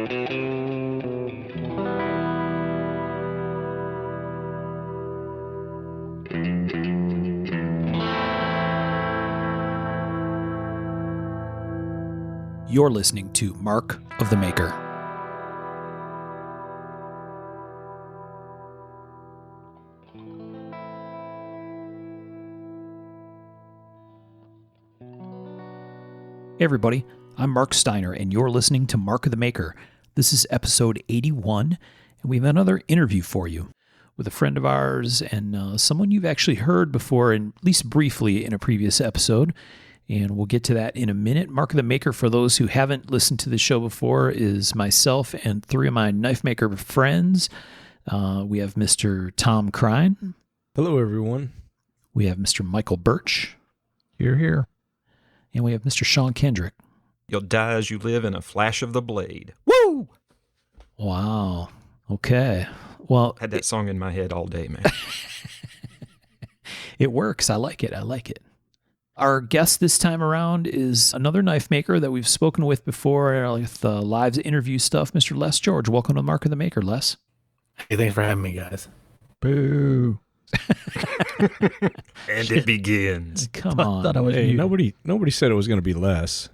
You're listening to Mark of the Maker. Hey everybody, I'm Mark Steiner, and you're listening to Mark of the Maker. This is episode 81, and we have another interview for you with a friend of ours and someone you've actually heard before, and at least briefly in a previous episode. And we'll get to that in a minute. Mark of the Maker, for those who haven't listened to the show before, is myself and three of my knife maker friends. We have Mr. Tom Crine. Hello, everyone. We have Mr. Michael Birch. Here. And we have Mr. Sean Kendrick. You'll die as you live in a flash of the blade. Woo! Wow. Okay. Well, Had that song in my head all day, man. It works. I like it. Our guest this time around is another knife maker that we've spoken with before with live interview stuff, Mr. Les George. Welcome to Mark of the Maker, Les. Hey, thanks for having me, guys. Boo. And it begins. Come on. Thought I was nobody said it was going to be less.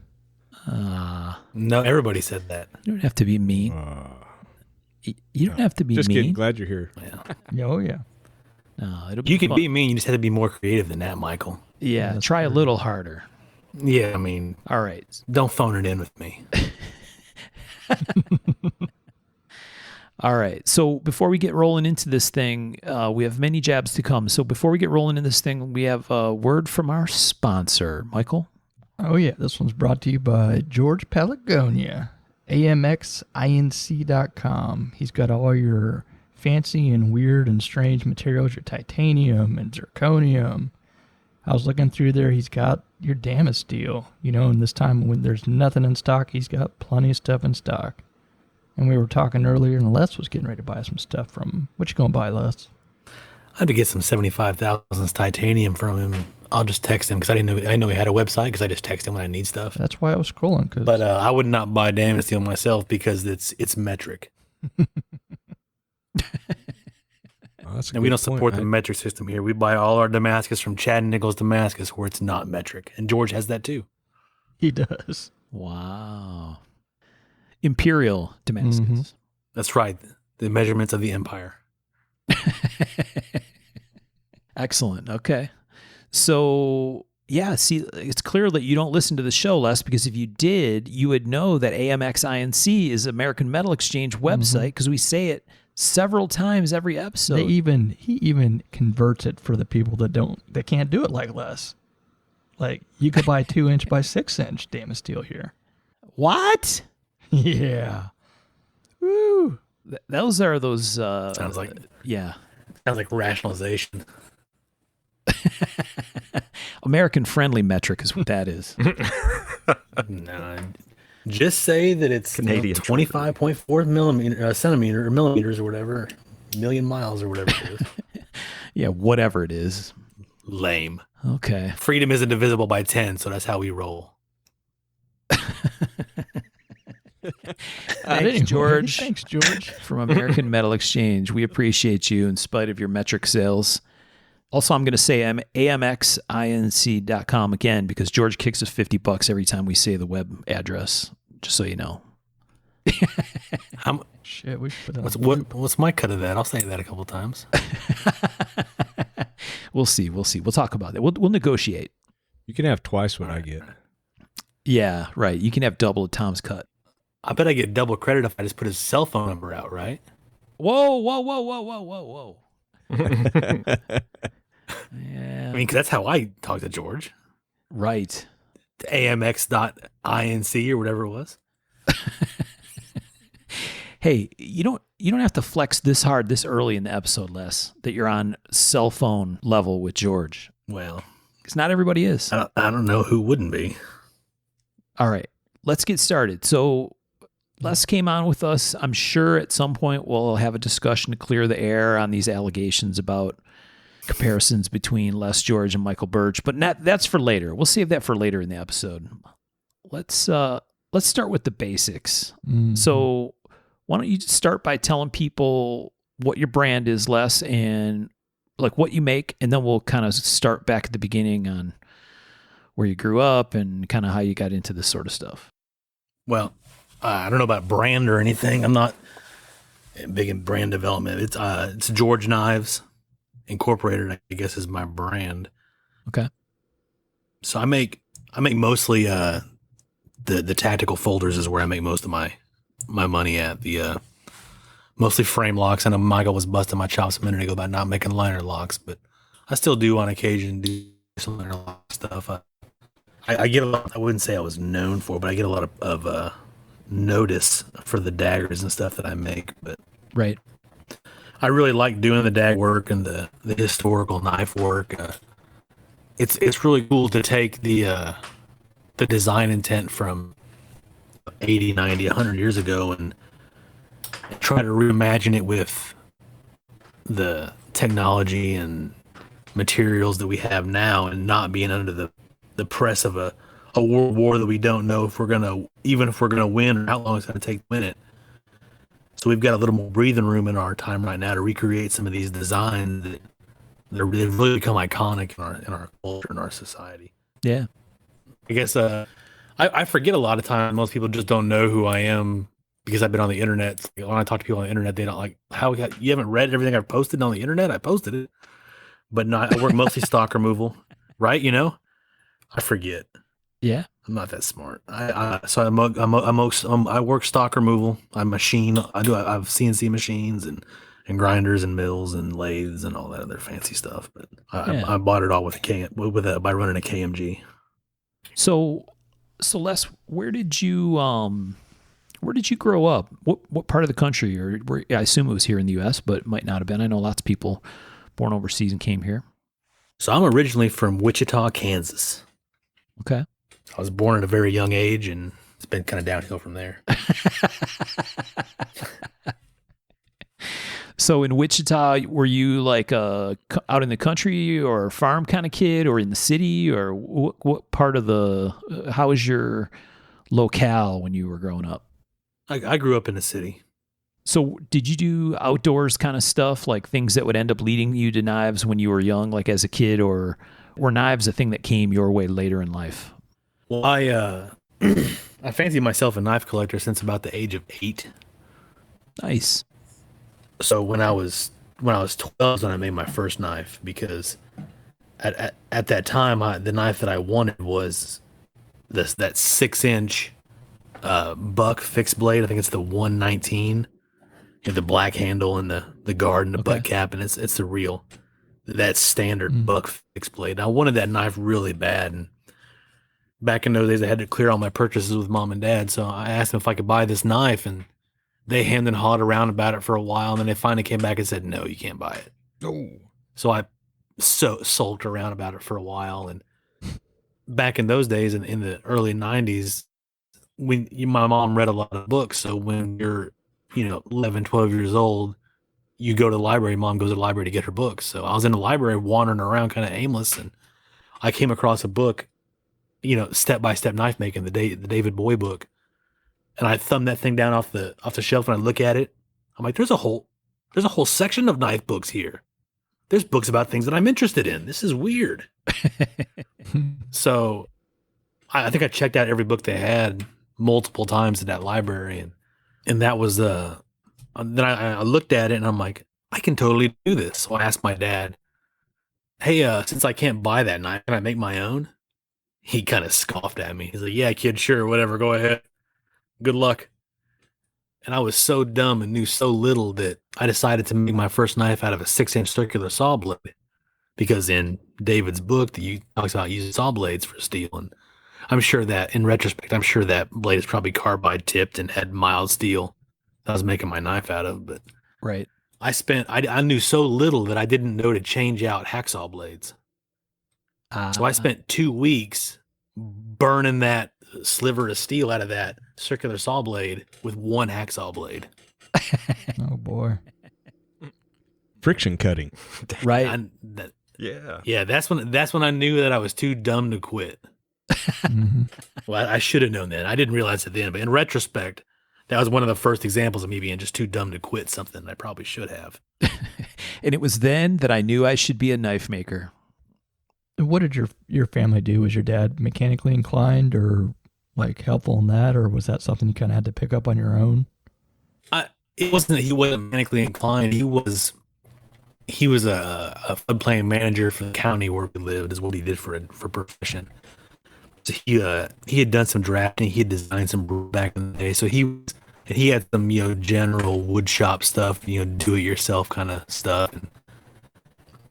No, everybody said that. You don't have to be mean. You don't have to be just mean. kidding. Glad you're here. Yeah. Oh, yeah. No, it'll be You can fun. be mean. You just have to be more creative than that, Michael. Yeah, try a little harder. Yeah, I mean, All right. don't phone it in with me. All right. So before we get rolling into this thing, we have many jabs to come. So before we get rolling in this thing, we have a word from our sponsor, Michael. Oh, yeah. This one's brought to you by George Pelagonia, AMXINC.com. He's got all your fancy and weird and strange materials, your titanium and zirconium. I was looking through there. He's got your Damas steel, and this time when there's nothing in stock, he's got plenty of stuff in stock. And we were talking earlier, and Les was getting ready to buy some stuff from, what you going to buy, Les? I had to get some 75,000 titanium from him. I'll just text him because I know he had a website because I just text him when I need stuff. That's why I was scrolling. But I would not buy Damas steel myself because it's metric. And we don't support the metric system here. We buy all our Damascus from Chad and Nichols Damascus, where it's not metric. And George has that too. He does. Wow. Imperial Damascus. Mm-hmm. That's right. The measurements of the empire. Excellent. Okay. So, yeah, see, it's clear that you don't listen to the show, Les, because if you did, you would know that AMXINC is American Metal Exchange website because we say it several times every episode. He even converts it for the people that can't do it like Les. Like, you could buy 2-inch by 6-inch Damas steel here. What? Yeah. Woo. Those are those. Sounds like rationalization. American friendly metric is what that is. No, just say that it's Canadian 25.4 centimeter or millimeters or whatever, million miles or whatever it is. Yeah, whatever it is. Lame. Okay. Freedom isn't divisible by 10, so that's how we roll. Thanks, George. Thanks, George. From American Metal Exchange. We appreciate you in spite of your metric sales. Also, I'm going to say AMXINC.com again because George kicks us $50 every time we say the web address, just so you know. Shit, we should put that What's my cut of that? I'll say that a couple times. We'll see. We'll talk about that. We'll negotiate. You can have twice what I get. Yeah, right. You can have double of Tom's cut. I bet I get double credit if I just put his cell phone number out, right? Whoa. Yeah. I mean, because that's how I talk to George. Right. AMX.INC or whatever it was. Hey, you don't have to flex this hard this early in the episode, Les, that you're on cell phone level with George. Well, because not everybody is. I don't know who wouldn't be. All right, let's get started. So Les came on with us. I'm sure at some point we'll have a discussion to clear the air on these allegations about comparisons between Les George and Michael Birch, but that's for later. We'll save that for later in the episode. Let's start with the basics. Mm-hmm. So why don't you just start by telling people what your brand is, Les, and like what you make, and then we'll kind of start back at the beginning on where you grew up and kind of how you got into this sort of stuff. Well, I don't know about brand or anything. I'm not big in brand development. It's George Knives Incorporated, I guess, is my brand. Okay. So I make mostly the tactical folders is where I make most of my money at. The mostly frame locks. I know Michael was busting my chops a minute ago about not making liner locks, but I still do on occasion do some liner lock stuff. I get a lot. I wouldn't say I was known for, but I get a lot of notice for the daggers and stuff that I make. But right, I really like doing the dag work and the historical knife work. It's really cool to take the design intent from 80, 90, 100 years ago and try to reimagine it with the technology and materials that we have now, and not being under the press of a world war that we don't know if we're gonna win or how long it's gonna take to win it. So we've got a little more breathing room in our time right now to recreate some of these designs that they've really become iconic in our culture and our society. yeah, I guess I forget a lot of times. Most people just don't know who I am because I've been on the internet. When I talk to people on the internet, they don't like, how you haven't read everything I've posted on the internet. I posted it, but I work mostly stock removal, right? You know, I forget. yeah. I'm not that smart. I work stock removal. I have CNC machines and grinders and mills and lathes and all that other fancy stuff. But I bought it all by running a KMG. So Les, where did you grow up? What part of the country? Or I assume it was here in the U.S., but it might not have been. I know lots of people born overseas and came here. So I'm originally from Wichita, Kansas. Okay. I was born at a very young age, and it's been kind of downhill from there. So in Wichita, were you like out in the country or a farm kind of kid, or in the city, or what part of how was your locale when you were growing up? I grew up in the city. So did you do outdoors kind of stuff, like things that would end up leading you to knives when you were young, like as a kid, or were knives a thing that came your way later in life? Well, I fancied myself a knife collector since about the age of 8. Nice. So when I was 12 when I made my first knife, because at that time the knife that I wanted was that 6-inch buck fixed blade. I think it's the 119. You have the black handle and the guard and the butt cap, and it's the real that standard buck fixed blade. I wanted that knife really bad, and back in those days I had to clear all my purchases with mom and dad. So I asked them if I could buy this knife, and they hemmed and hawed around about it for a while, and then they finally came back and said, "No, you can't buy it." Oh. So I sulked around about it for a while. And back in those days, in the early 90s, my mom read a lot of books. So when you're 11, 12 years old, you go to the library. Mom goes to the library to get her books. So I was in the library wandering around kind of aimless, and I came across a book, step-by-step knife making, the David Boy book. And I thumbed that thing down off the shelf, and I look at it. I'm like, there's a whole section of knife books here. There's books about things that I'm interested in. This is weird. So I think I checked out every book they had multiple times in that library. And that was then I looked at it, and I'm like, I can totally do this. So I asked my dad, hey, since I can't buy that knife, can I make my own? He kind of scoffed at me. He's like, yeah, kid, sure, whatever, go ahead. Good luck. And I was so dumb and knew so little that I decided to make my first knife out of a 6-inch circular saw blade, because in David's book, he talks about using saw blades for steel. And I'm sure that in retrospect, that blade is probably carbide tipped and had mild steel that I was making my knife out of. But right. I knew so little that I didn't know to change out hacksaw blades. So I spent 2 weeks burning that sliver of steel out of that circular saw blade with one hacksaw blade. Oh boy. Friction cutting. Right. Yeah. That's when I knew that I was too dumb to quit. Mm-hmm. Well, I should have known that. I didn't realize it then, but in retrospect, that was one of the first examples of me being just too dumb to quit something I probably should have. And it was then that I knew I should be a knife maker. What did your family do? Was your dad mechanically inclined or like helpful in that, or was that something you kind of had to pick up on your own? It wasn't that he wasn't mechanically inclined. He was a floodplain manager for the county where we lived, is what he did for profession. So he had done some drafting. He had designed some brews back in the day. So he had some general wood shop stuff, do it yourself kind of stuff. And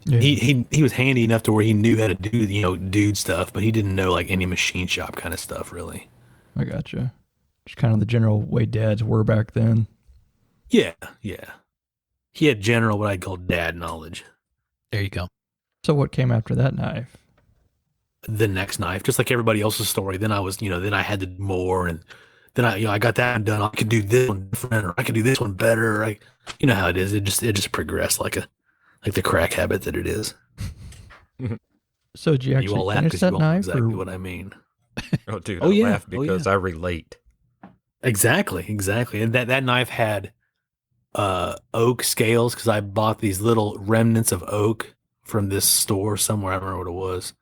Yeah. he was handy enough to where he knew how to do dude stuff, but he didn't know like any machine shop kind of stuff really. I gotcha. Just kind of the general way dads were back then. Yeah. He had general what I'd call dad knowledge. There you go. So what came after that knife? The next knife, just like everybody else's story. Then I was, then I had to do more, and then I got that done. I could do this one different, or I could do this one better. You know how it is. It just progressed like the crack habit that it is. So did you You actually all laugh finish because you that all know knife? exactly Or what I mean. Oh, dude, Oh, I yeah. laugh Oh, because yeah. I relate. Exactly. And that knife had oak scales because I bought these little remnants of oak from this store somewhere. I don't remember what it was,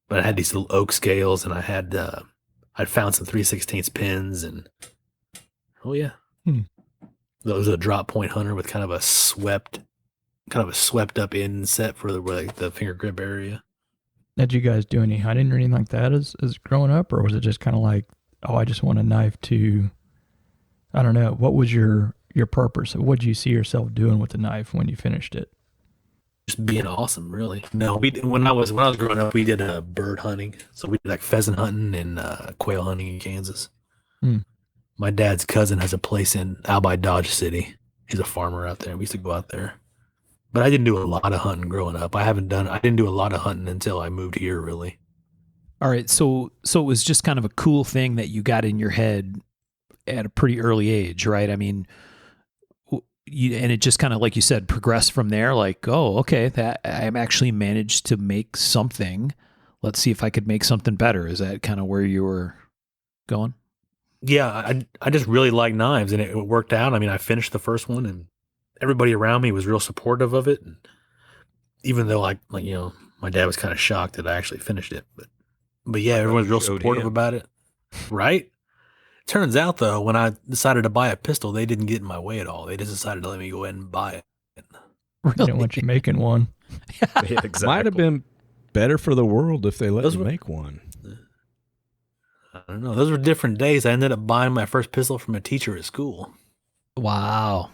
but I had these little oak scales, and I'd found some 3/16 pins, and oh yeah, those a drop point hunter with kind of a swept up inset for the finger grip area. did you guys do any hunting or anything like that as growing up, or was it just kind of like, oh, I just want a knife to, I don't know, what was your purpose? What did you see yourself doing with the knife when you finished it? Just being awesome, really. No, when I was growing up, we did bird hunting. So we did like pheasant hunting and quail hunting in Kansas. Hmm. My dad's cousin has a place out by Dodge City. He's a farmer out there. We used to go out there, but I didn't do a lot of hunting growing up. I didn't do a lot of hunting until I moved here, really. All right. So it was just kind of a cool thing that you got in your head at a pretty early age, right? I mean, and it just kind of, like you said, progressed from there. Like, oh, okay, that I'm actually managed to make something. Let's see if I could make something better. Is that kind of where you were going? Yeah, I just really like knives, and it worked out. I mean, I finished the first one, and everybody around me was real supportive of it. And even though my dad was kind of shocked that I actually finished it, but yeah, everyone's real Showed supportive him. about it. Right? Turns out though, when I decided to buy a pistol, they didn't get in my way at all. They just decided to let me go ahead and buy it. You didn't want you making one. Yeah, exactly. Might have been better for the world if they let Those you were- make one. I don't know. Those were different days. I ended up buying my first pistol from a teacher at school. Wow.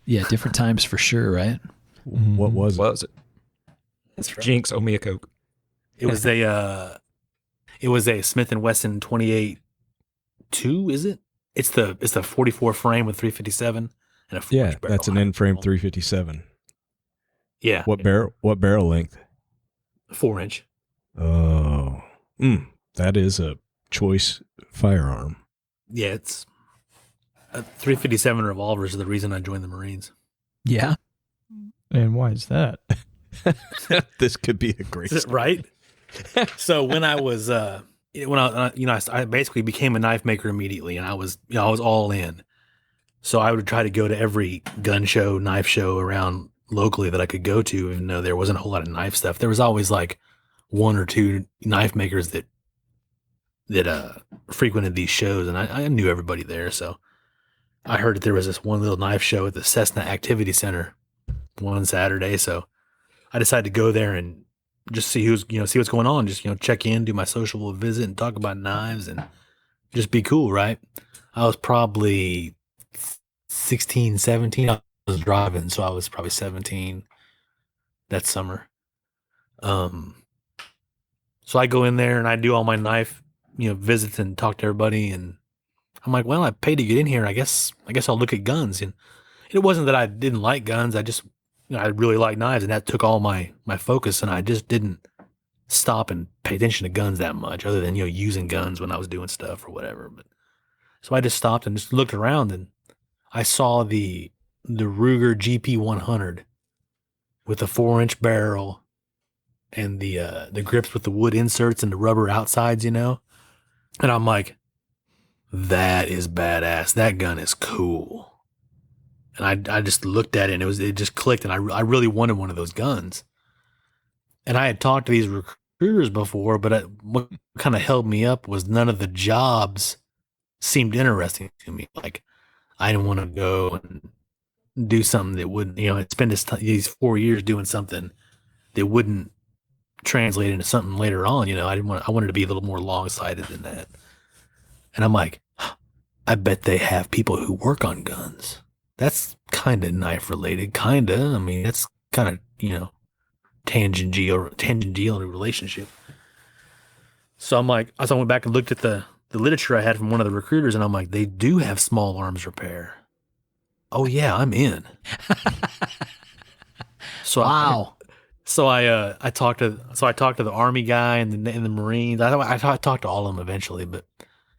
Yeah, different times for sure, right? What was it? Was it? That's Jinx, owe me a Coke. It was a Smith and Wesson 28-2, is it? It's the 44 frame with 357 and a 4-inch Yeah, barrel. that's an in-frame 357. Yeah. What barrel length? 4-inch. Oh, that is a choice firearm. Yeah, it's a 357 revolvers are the reason I joined the Marines. Yeah. And why is that? This could be a great story. Right? So when I was I basically became a knife maker immediately, and I was all in. So I would try to go to every gun show, knife show around locally that I could go to, even though there wasn't a whole lot of knife stuff. There was always like one or two knife makers that frequented these shows, and I knew everybody there. So I heard that there was this one little knife show at the Cessna Activity Center one Saturday. So I decided to go there and just see see what's going on. Just, check in, do my social visit, and talk about knives, and just be cool, right? I was probably 16, 17. I was driving, so I was probably 17 that summer. So I go in there and I do all my knife, visits and talk to everybody. And I'm like, well, I paid to get in here. I guess I'll look at guns. And it wasn't that I didn't like guns. I just, I really like knives, and that took all my focus. And I just didn't stop and pay attention to guns that much, other than, using guns when I was doing stuff or whatever. But so I just stopped and just looked around, and I saw the Ruger GP100 with a 4-inch barrel and the grips with the wood inserts and the rubber outsides, And I'm like, that is badass. That gun is cool. And I just looked at it and it just clicked, and I really wanted one of those guns. And I had talked to these recruiters before, but what kind of held me up was none of the jobs seemed interesting to me. Like, I didn't want to go and do something that wouldn't, spend these 4 years doing something that wouldn't translate into something later on. I wanted to be a little more long-sighted than that. And I'm like, I bet they have people who work on guns. That's kind of knife related, kind of. I mean, that's kind of, tangential in a relationship. So I'm like, I went back and looked at the literature I had from one of the recruiters, and I'm like, they do have small arms repair. Oh yeah, I'm in. So Wow. I talked to the Army guy and the Marines. I talked to all of them eventually, but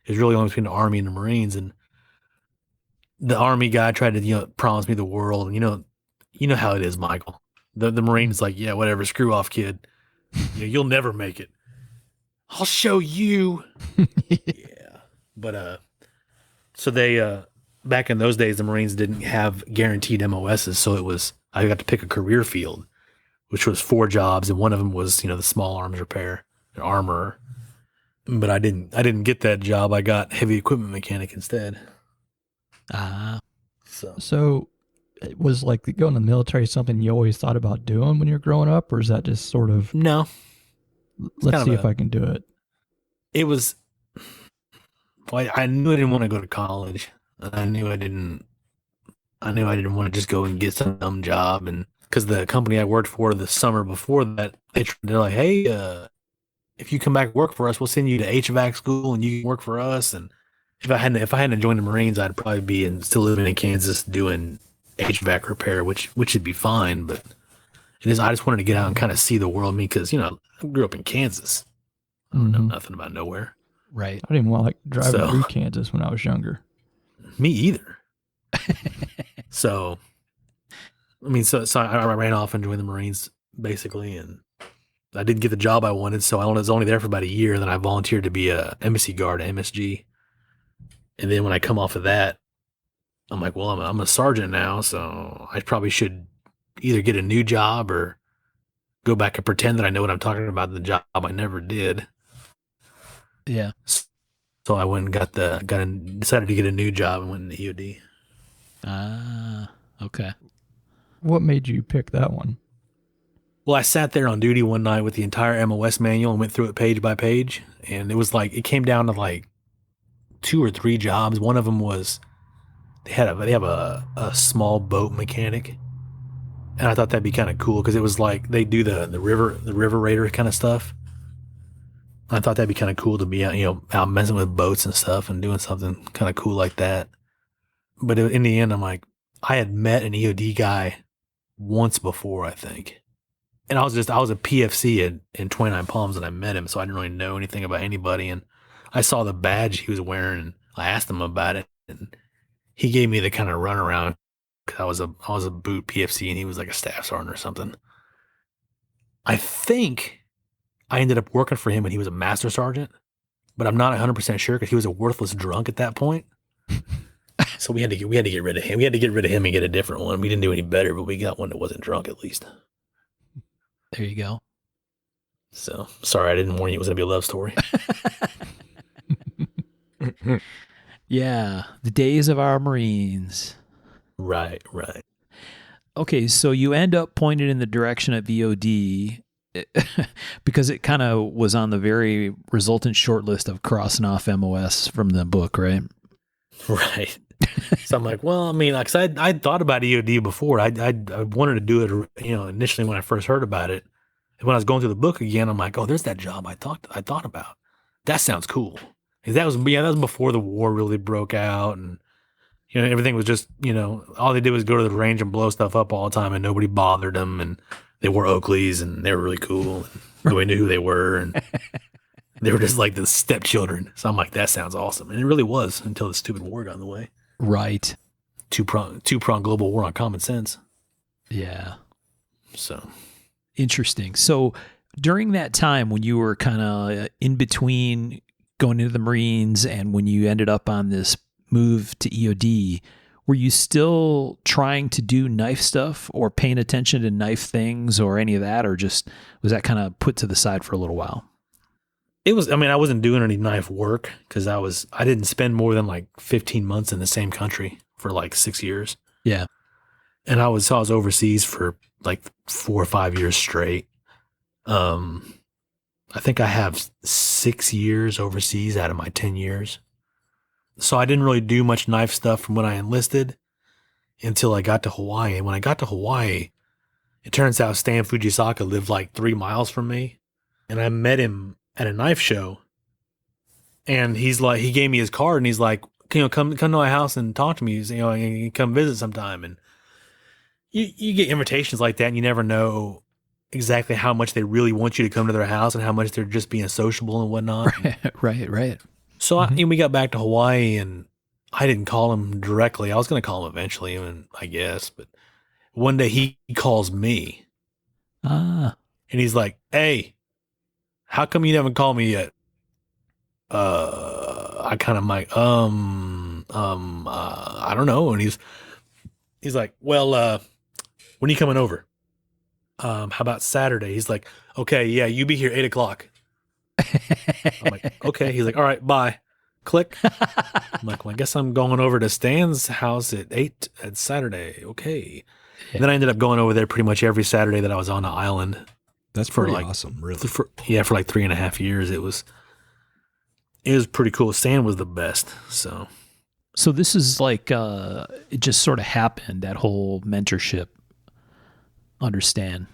it was really only between the Army and the Marines. And the Army guy tried to promise me the world, and you know how it is, Michael. The Marine's like, yeah, whatever, screw off, kid. You'll never make it. I'll show you. Yeah, but so they back in those days, the Marines didn't have guaranteed MOSs, so I got to pick a career field, which was 4 jobs, and one of them was the small arms repair, an armorer. But I didn't get that job. I got heavy equipment mechanic instead. So it was like going to the military something you always thought about doing when you're growing up, or is that just sort of, No, let's see if I can do it? it was. Well, I knew I didn't want to go to college. I knew I didn't want to just go and get some dumb job, and because the company I worked for the summer before that, they're like, hey, if you come back and work for us, we'll send you to HVAC school and you can work for us. And if I hadn't joined the Marines, I'd probably be still living in Kansas doing HVAC repair, which would be fine. But I just wanted to get out and kind of see the world. Because I grew up in Kansas. I don't know nothing about nowhere. Right. I didn't want to like drive through Kansas when I was younger. Me either. So I ran off and joined the Marines basically, and I didn't get the job I wanted, so I was only there for about a year. Then I volunteered to be a embassy guard at MSG, and then when I come off of that, I'm like, well, I'm a sergeant now, so I probably should either get a new job or go back and pretend that I know what I'm talking about in the job I never did. Yeah. So I went and decided to get a new job and went in the EOD. Okay. What made you pick that one? Well, I sat there on duty one night with the entire MOS manual and went through it page by page. And it was like, it came down to like 2 or 3 jobs. One of them was, they have a small boat mechanic. And I thought that'd be kind of cool because it was like, they do the river raider kind of stuff. I thought that'd be kind of cool to be out, out messing with boats and stuff and doing something kind of cool like that. But in the end, I'm like, I had met an EOD guy once before, I think. And I was a PFC in 29 Palms and I met him, so I didn't really know anything about anybody. And I saw the badge he was wearing and I asked him about it. And he gave me the kind of runaround because I was a boot PFC and he was like a staff sergeant or something. I think I ended up working for him and he was a master sergeant, but I'm not 100% sure because he was a worthless drunk at that point. So we had to get rid of him. We had to get rid of him and get a different one. We didn't do any better, but we got one that wasn't drunk at least. There you go. So sorry, I didn't warn you it was going to be a love story. Yeah. The days of our Marines. Right. Okay. So you end up pointed in the direction of EOD because it kind of was on the very resultant short list of crossing off MOS from the book, right? Right. So I'm like, well, I mean, like, I'd thought about EOD before. I wanted to do it, initially when I first heard about it. And when I was going through the book again, I'm like, oh, there's that job I thought about. That sounds cool. And that was before the war really broke out, and everything was just, all they did was go to the range and blow stuff up all the time, and nobody bothered them, and they wore Oakleys, and they were really cool, and nobody knew who they were, and they were just like the stepchildren. So I'm like, that sounds awesome, and it really was until the stupid war got in the way. Right. Two-prong global war on common sense. Yeah. So interesting. So during that time when you were kind of in between going into the Marines and when you ended up on this move to EOD, were you still trying to do knife stuff or paying attention to knife things or any of that, or just was that kind of put to the side for a little while? It was, I mean, I wasn't doing any knife work because I didn't spend more than like 15 months in the same country for like 6 years. Yeah. And I was overseas for like 4 or 5 years straight. I think I have 6 years overseas out of my 10 years. So I didn't really do much knife stuff from when I enlisted until I got to Hawaii. And when I got to Hawaii, it turns out Stan Fujisaka lived like 3 miles from me. And I met him at a knife show. And he's like, he gave me his card and he's like, come to my house and talk to me. And come visit sometime. And you get invitations like that and you never know exactly how much they really want you to come to their house and how much they're just being sociable and whatnot. Right. So we got back to Hawaii and I didn't call him directly. I was going to call him eventually, I guess. But one day he calls me. And he's like, hey, how come you haven't called me yet? I kind of like, I don't know. And he's like, well, when are you coming over? How about Saturday? He's like, okay, yeah, you be here 8:00. I'm like, okay. He's like, all right, bye. Click. I'm like, well, I guess I'm going over to Stan's house at 8 at Saturday. Okay. Yeah. And then I ended up going over there pretty much every Saturday that I was on the island. That's pretty awesome, really. For like 3.5 years. It was pretty cool. Stan was the best. So this is like, it just sort of happened, that whole mentorship. Understand?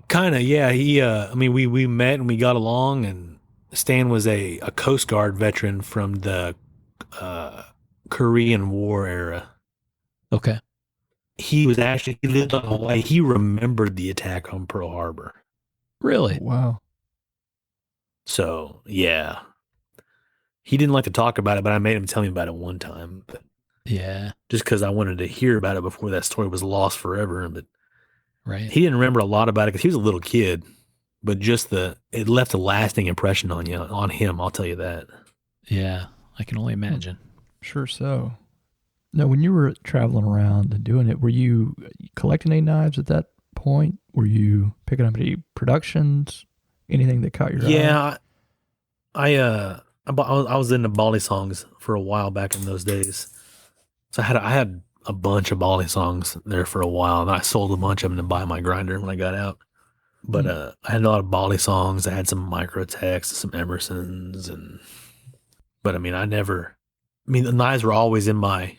Kind of, yeah. He, we met and we got along, and Stan was a Coast Guard veteran from the Korean War era. Okay. He lived on Hawaii. He remembered the attack on Pearl Harbor. Really? Wow. So, yeah. He didn't like to talk about it, but I made him tell me about it one time. But yeah. Just because I wanted to hear about it before that story was lost forever. But right. He didn't remember a lot about it because he was a little kid. But just it left a lasting impression on him, I'll tell you that. Yeah, I can only imagine. Sure so. Now, when you were traveling around and doing it, were you collecting any knives at that point? Were you picking up any productions? Anything that caught your eye? Yeah, I was into Bali songs for a while back in those days. So I had a bunch of Bali songs there for a while, and I sold a bunch of them to buy my grinder when I got out. But I had a lot of Bali songs. I had some Microtechs, some Emersons, but the knives were always in my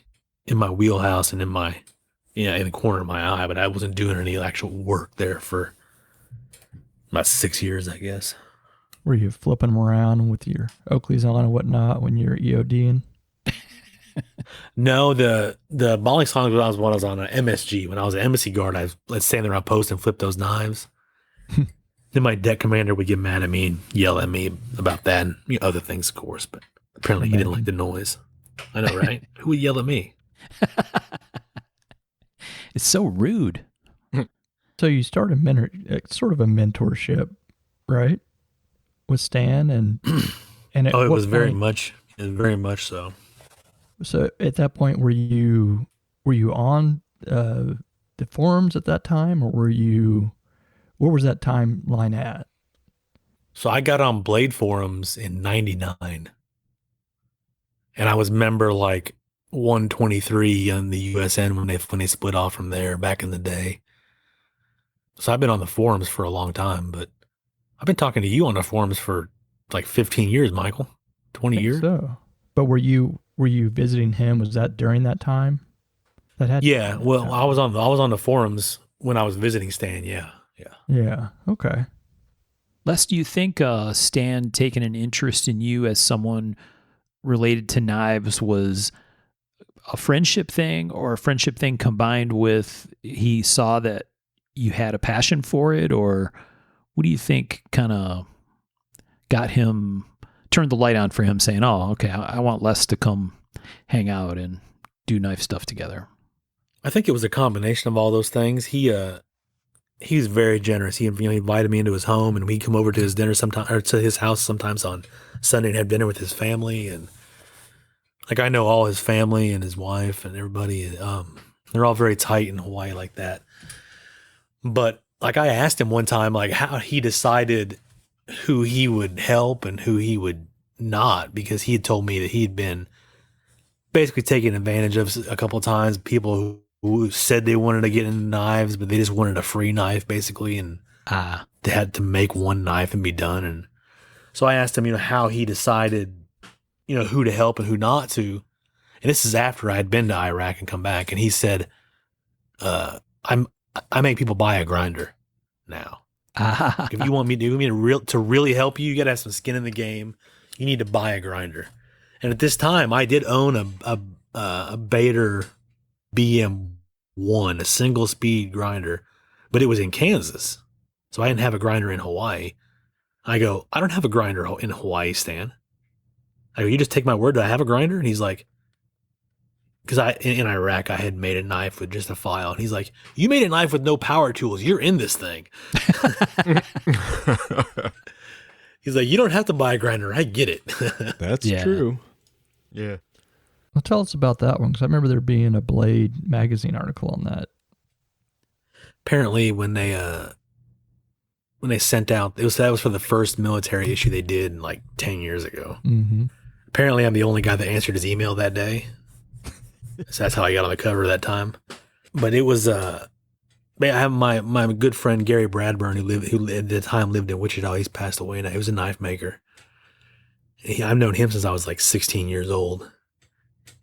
wheelhouse and in the corner of my eye, but I wasn't doing any actual work there for about 6 years, I guess. Were you flipping them around with your Oakleys on and whatnot when you're EODing? No, the Bali songs when I was on an MSG. When I was an embassy guard, I'd stand there on post and flip those knives. Then my deck commander would get mad at me and yell at me about that and other things, of course. But apparently he didn't like the noise. I know, right? Who would yell at me? It's so rude. So you started sort of a mentorship, right, with Stan, and it was very much so. So at that point, were you on the forums at that time, or where was that timeline at? So I got on Blade forums in '99, and I was member like 123 on the USN when they split off from there back in the day. So I've been on the forums for a long time, but I've been talking to you on the forums for like 15 years, Michael. 20 years. So, but were you visiting him? Was that during that time? Yeah. Well, I was on the forums when I was visiting Stan. Yeah. Yeah. Okay. Les, do you think Stan taking an interest in you as someone related to knives was a friendship thing, or a friendship thing combined with he saw that you had a passion for it, or what do you think kind of turned the light on for him saying, oh, okay, I want Les to come hang out and do knife stuff together? I think it was a combination of all those things. He he was very generous. He invited me into his home, and we'd come over to his dinner sometime, or to his house sometimes on Sunday and have dinner with his family. And like, I know all his family and his wife and everybody. They're all very tight in Hawaii like that. But like, I asked him one time, like, how he decided who he would help and who he would not, because he had told me that he'd been basically taken advantage of a couple of times. People who said they wanted to get into knives, but they just wanted a free knife, basically, and they had to make one knife and be done. And so I asked him, how he decided, who to help and who not to. And this is after I had been to Iraq and come back. And he said, I make people buy a grinder now. If you want me to really help you, you got to have some skin in the game. You need to buy a grinder. And at this time, I did own a Bader BM1, a single speed grinder, but it was in Kansas. So I didn't have a grinder in Hawaii. I go, I don't have a grinder in Hawaii, Stan. I go, you just take my word that I have a grinder? And he's like, because in Iraq, I had made a knife with just a file. And he's like, you made a knife with no power tools. You're in this thing. He's like, you don't have to buy a grinder. I get it. That's true. Yeah. Well, tell us about that one, because I remember there being a Blade magazine article on that. Apparently, when they sent out, that was for the first military issue they did like 10 years ago. Mm-hmm. Apparently, I'm the only guy that answered his email that day. So that's how I got on the cover that time. But it was I have my good friend Gary Bradburn, who at the time lived in Wichita. He's passed away now. He was a knife maker. I've known him since I was like 16 years old.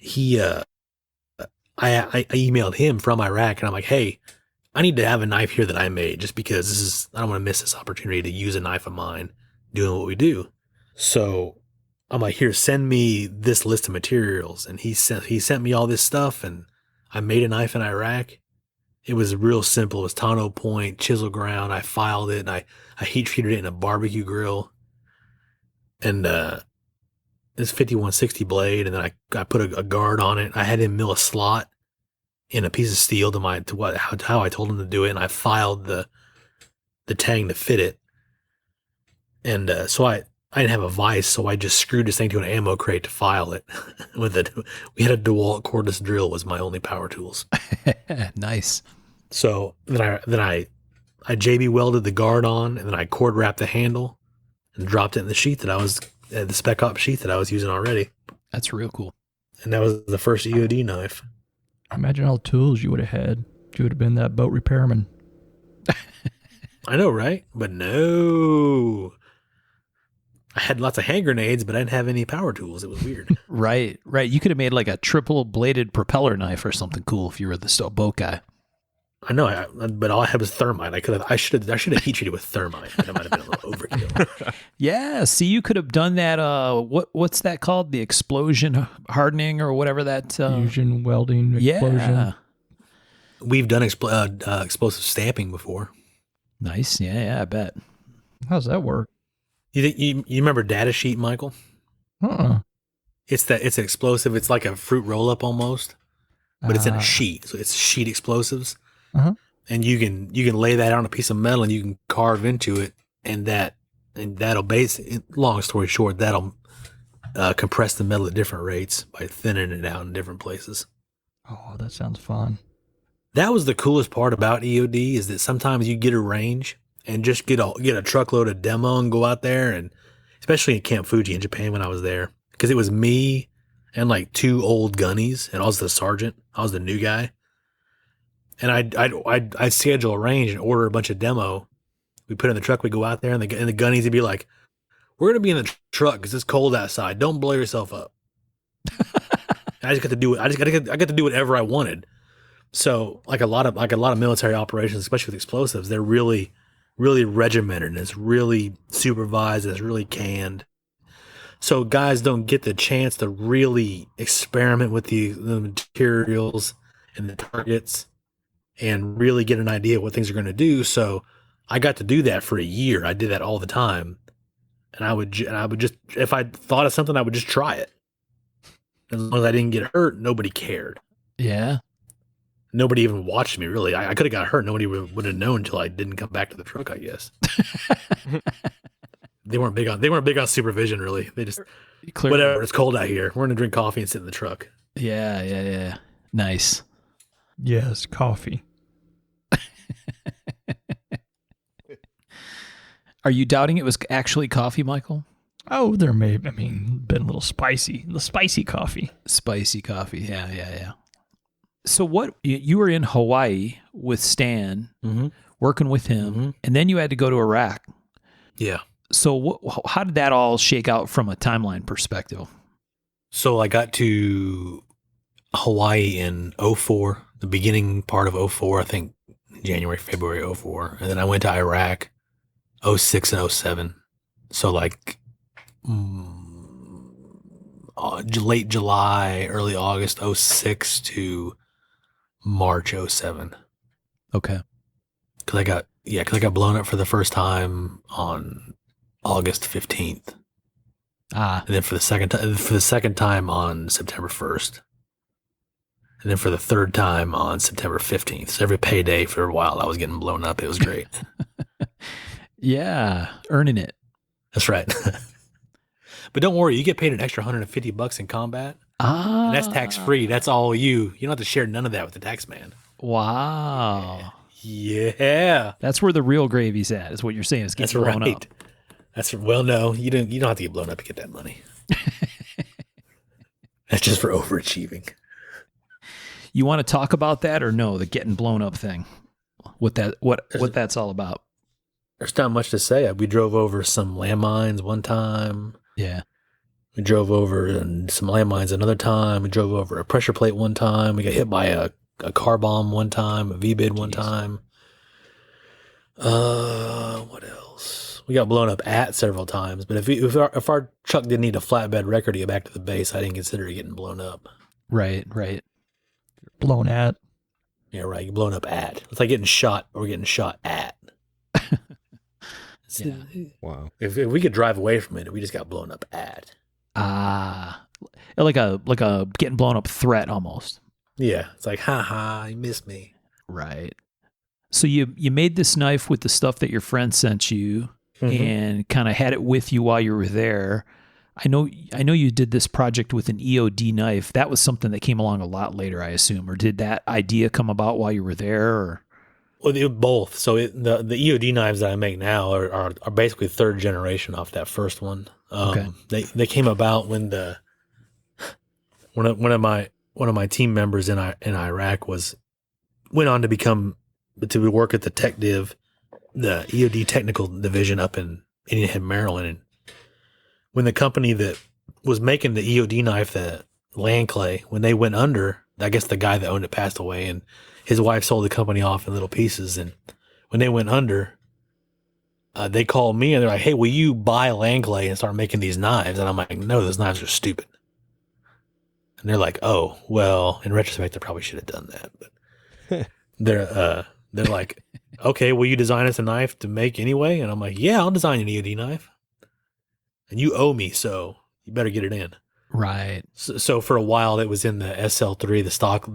I emailed him from Iraq, and I'm like, hey, I need to have a knife here that I made, just because I don't want to miss this opportunity to use a knife of mine doing what we do. So I'm like, here, send me this list of materials. And he sent me all this stuff, and I made a knife in Iraq. It was real simple. It was Tano point, chisel ground. I filed it, and I heat treated it in a barbecue grill. And it's 5160 blade, and then I put a guard on it. I had him mill a slot in a piece of steel how I told him to do it, and I filed the tang to fit it. And so I didn't have a vise, so I just screwed this thing to an ammo crate to file it. We had a DeWalt cordless drill was my only power tools. Nice. So then I JB welded the guard on, and then I cord wrapped the handle and dropped it in the sheath the Spec Op sheath that I was using already. That's real cool. And that was the first EOD knife. Imagine all the tools you would have had. You would have been that boat repairman. I know, right? But no. I had lots of hand grenades, but I didn't have any power tools. It was weird. Right. You could have made like a triple bladed propeller knife or something cool if you were the boat guy. I know, but all I had was thermite. I should have heat treated with thermite. That might have been a little overkill. Yeah. See, you could have done that. What's that called? The explosion hardening or whatever that. Fusion welding explosion. Yeah. We've done explosive stamping before. Nice. Yeah, I bet. How's that work? You remember data sheet, Michael? It's an explosive. It's like a fruit roll up almost, but it's in a sheet. So it's sheet explosives. And you can lay that on a piece of metal, and you can carve into it, and that'll long story short, that'll compress the metal at different rates by thinning it out in different places. Oh, that sounds fun. That was the coolest part about EOD, is that sometimes you get a range and just get a truckload of demo and go out there, and especially in Camp Fuji in Japan when I was there, because it was me and like two old gunnies, and I was the sergeant. I was the new guy. And I'd schedule a range and order a bunch of demo. We put it in the truck. We go out there, and the gunnies would be like, "We're gonna be in the truck because it's cold outside. Don't blow yourself up." I just got to do it. I got to do whatever I wanted. So like a lot of military operations, especially with explosives, they're really, really regimented, and it's really supervised, and it's really canned. So guys don't get the chance to really experiment with the materials and the targets, and really get an idea of what things are going to do. So I got to do that for a year. I did that all the time. And I would just, if I thought of something, I would just try it. As long as I didn't get hurt, nobody cared. Yeah. nobody even watched me really. I could have got hurt. Nobody would have known until I didn't come back to the truck, I guess. They weren't big on supervision really. They just whatever. It's cold out here. We're gonna drink coffee and sit in the truck. Yeah. Nice. Yes, coffee. Are you doubting it was actually coffee, Michael? Oh, there may have been a little spicy. The spicy coffee. Spicy coffee. Yeah. So what, you were in Hawaii with Stan, working with him, and then you had to go to Iraq. Yeah. So how did that all shake out from a timeline perspective? So I got to Hawaii in 2004, the beginning part of 2004, I think January, February 2004. And then I went to Iraq 2006 and 2007. So like late July, early August 2006 to March 2007. Okay. Cause I got blown up for the first time on August 15th. And then for the second time on September 1st. And then for the third time on September 15th. So every payday for a while I was getting blown up. It was great. Yeah, earning it. That's right. But don't worry, you get paid an extra $150 in combat. And that's tax free. That's all you. You don't have to share none of that with the tax man. Wow. Yeah. That's where the real gravy's at, is what you're saying, is getting blown up. No, you don't have to get blown up to get that money. That's just for overachieving. You want to talk about that or no, the getting blown up thing? What that's all about? There's not much to say. We drove over some landmines one time. Yeah. We drove over some landmines another time. We drove over a pressure plate one time. We got hit by a car bomb one time, a V-bid one time. What else? We got blown up at several times. But if our truck didn't need a flatbed wrecker to get back to the base, I didn't consider it getting blown up. Right. Blown at. Yeah, right. You're blown up at. It's like getting shot or getting shot at. Yeah. Wow. If we could drive away from it, we just got blown up at. Like a getting blown up threat almost. Yeah, it's like, ha, you missed me. Right. So you made this knife with the stuff that your friend sent you, and kind of had it with you while you were there. I know you did this project with an EOD knife. That was something that came along a lot later, I assume. Or did that idea come about while you were there? Or? Well, both. So the EOD knives that I make now are basically third generation off that first one. Okay. They came about when one of my team members in Iraq went on to work at the tech div, the EOD technical division up in Indian Head, Maryland. And when the company that was making the EOD knife, the Land Clay, when they went under, I guess the guy that owned it passed away, and his wife sold the company off in little pieces. And when they went under, they called me and they're like, "Hey, will you buy Land Clay and start making these knives?" And I'm like, "No, those knives are stupid." And they're like, "Oh, well, in retrospect, they probably should have done that." But they're like, "Okay, will you design us a knife to make anyway?" And I'm like, "Yeah, I'll design an EOD knife. And you owe me, so you better get it in." Right. So for a while, it was in the SL3, the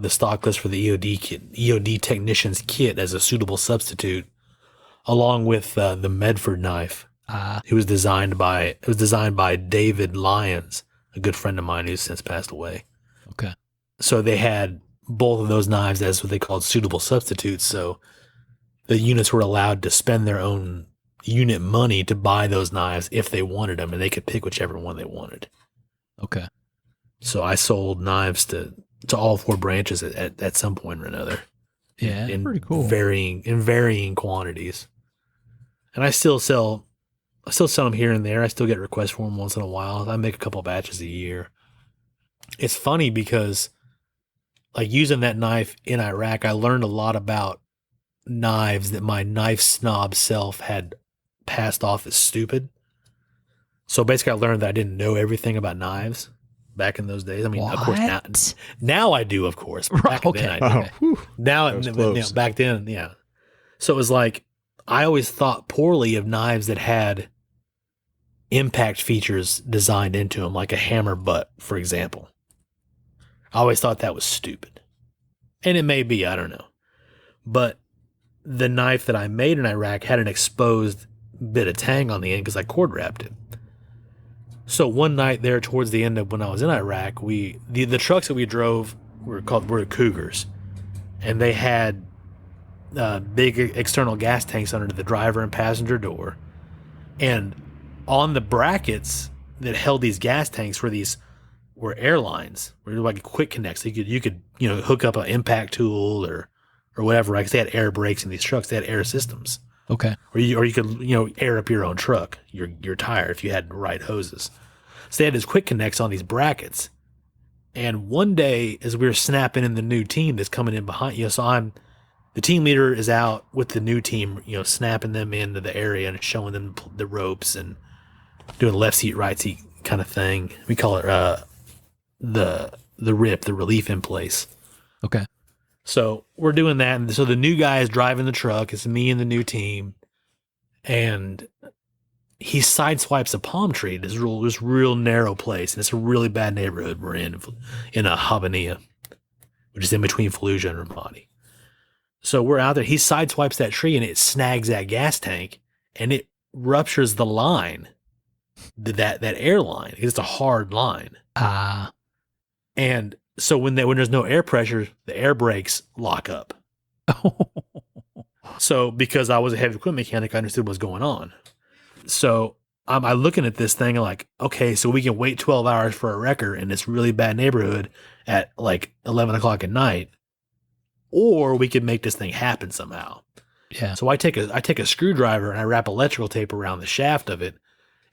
stock list for the EOD technician's kit as a suitable substitute, along with the Medford knife. It was designed by David Lyons, a good friend of mine who's since passed away. Okay. So they had both of those knives as what they called suitable substitutes. So the units were allowed to spend their own unit money to buy those knives if they wanted them, and they could pick whichever one they wanted. Okay. So I sold knives to all four branches at some point or another. Yeah. In pretty cool. Varying quantities. And I still sell them here and there. I still get requests for them once in a while. I make a couple batches a year. It's funny because, like, using that knife in Iraq, I learned a lot about knives that my knife snob self had passed off as stupid. So basically, I learned that I didn't know everything about knives back in those days. I mean, of course, now I do, of course. But back then I didn't. Now, back then, yeah. So it was like, I always thought poorly of knives that had impact features designed into them, like a hammer butt, for example. I always thought that was stupid. And it may be, I don't know. But the knife that I made in Iraq had an exposed bit of tang on the end because I cord wrapped it. So one night there towards the end of when I was in Iraq, the trucks that we drove were Cougars. And they had big external gas tanks under the driver and passenger door. And on the brackets that held these gas tanks were airlines, were like quick connects. So you could hook up an impact tool or whatever, right? Because they had air brakes in these trucks. They had air systems. Okay. Or you could air up your own truck, your tire if you had the right hoses. So they had these quick connects on these brackets. And one day, as we were snapping in the new team that's coming in behind, so the team leader is out with the new team, snapping them into the area and showing them the ropes and doing left seat, right seat kind of thing. We call it the RIP, the relief in place. Okay. So we're doing that, and so the new guy is driving the truck. It's me and the new team, and he sideswipes a palm tree. This real narrow place, and it's a really bad neighborhood we're in a Habbaniyah, which is in between Fallujah and Ramadi. So we're out there. He sideswipes that tree, and it snags that gas tank, and it ruptures the line, that air line. It's a hard line. And so when there's no air pressure, the air brakes lock up. So because I was a heavy equipment mechanic, I understood what's going on. So I'm looking at this thing and like, okay, so we can wait 12 hours for a wrecker in this really bad neighborhood at like 11 o'clock at night, or we could make this thing happen somehow. Yeah. So I take a screwdriver and I wrap electrical tape around the shaft of it,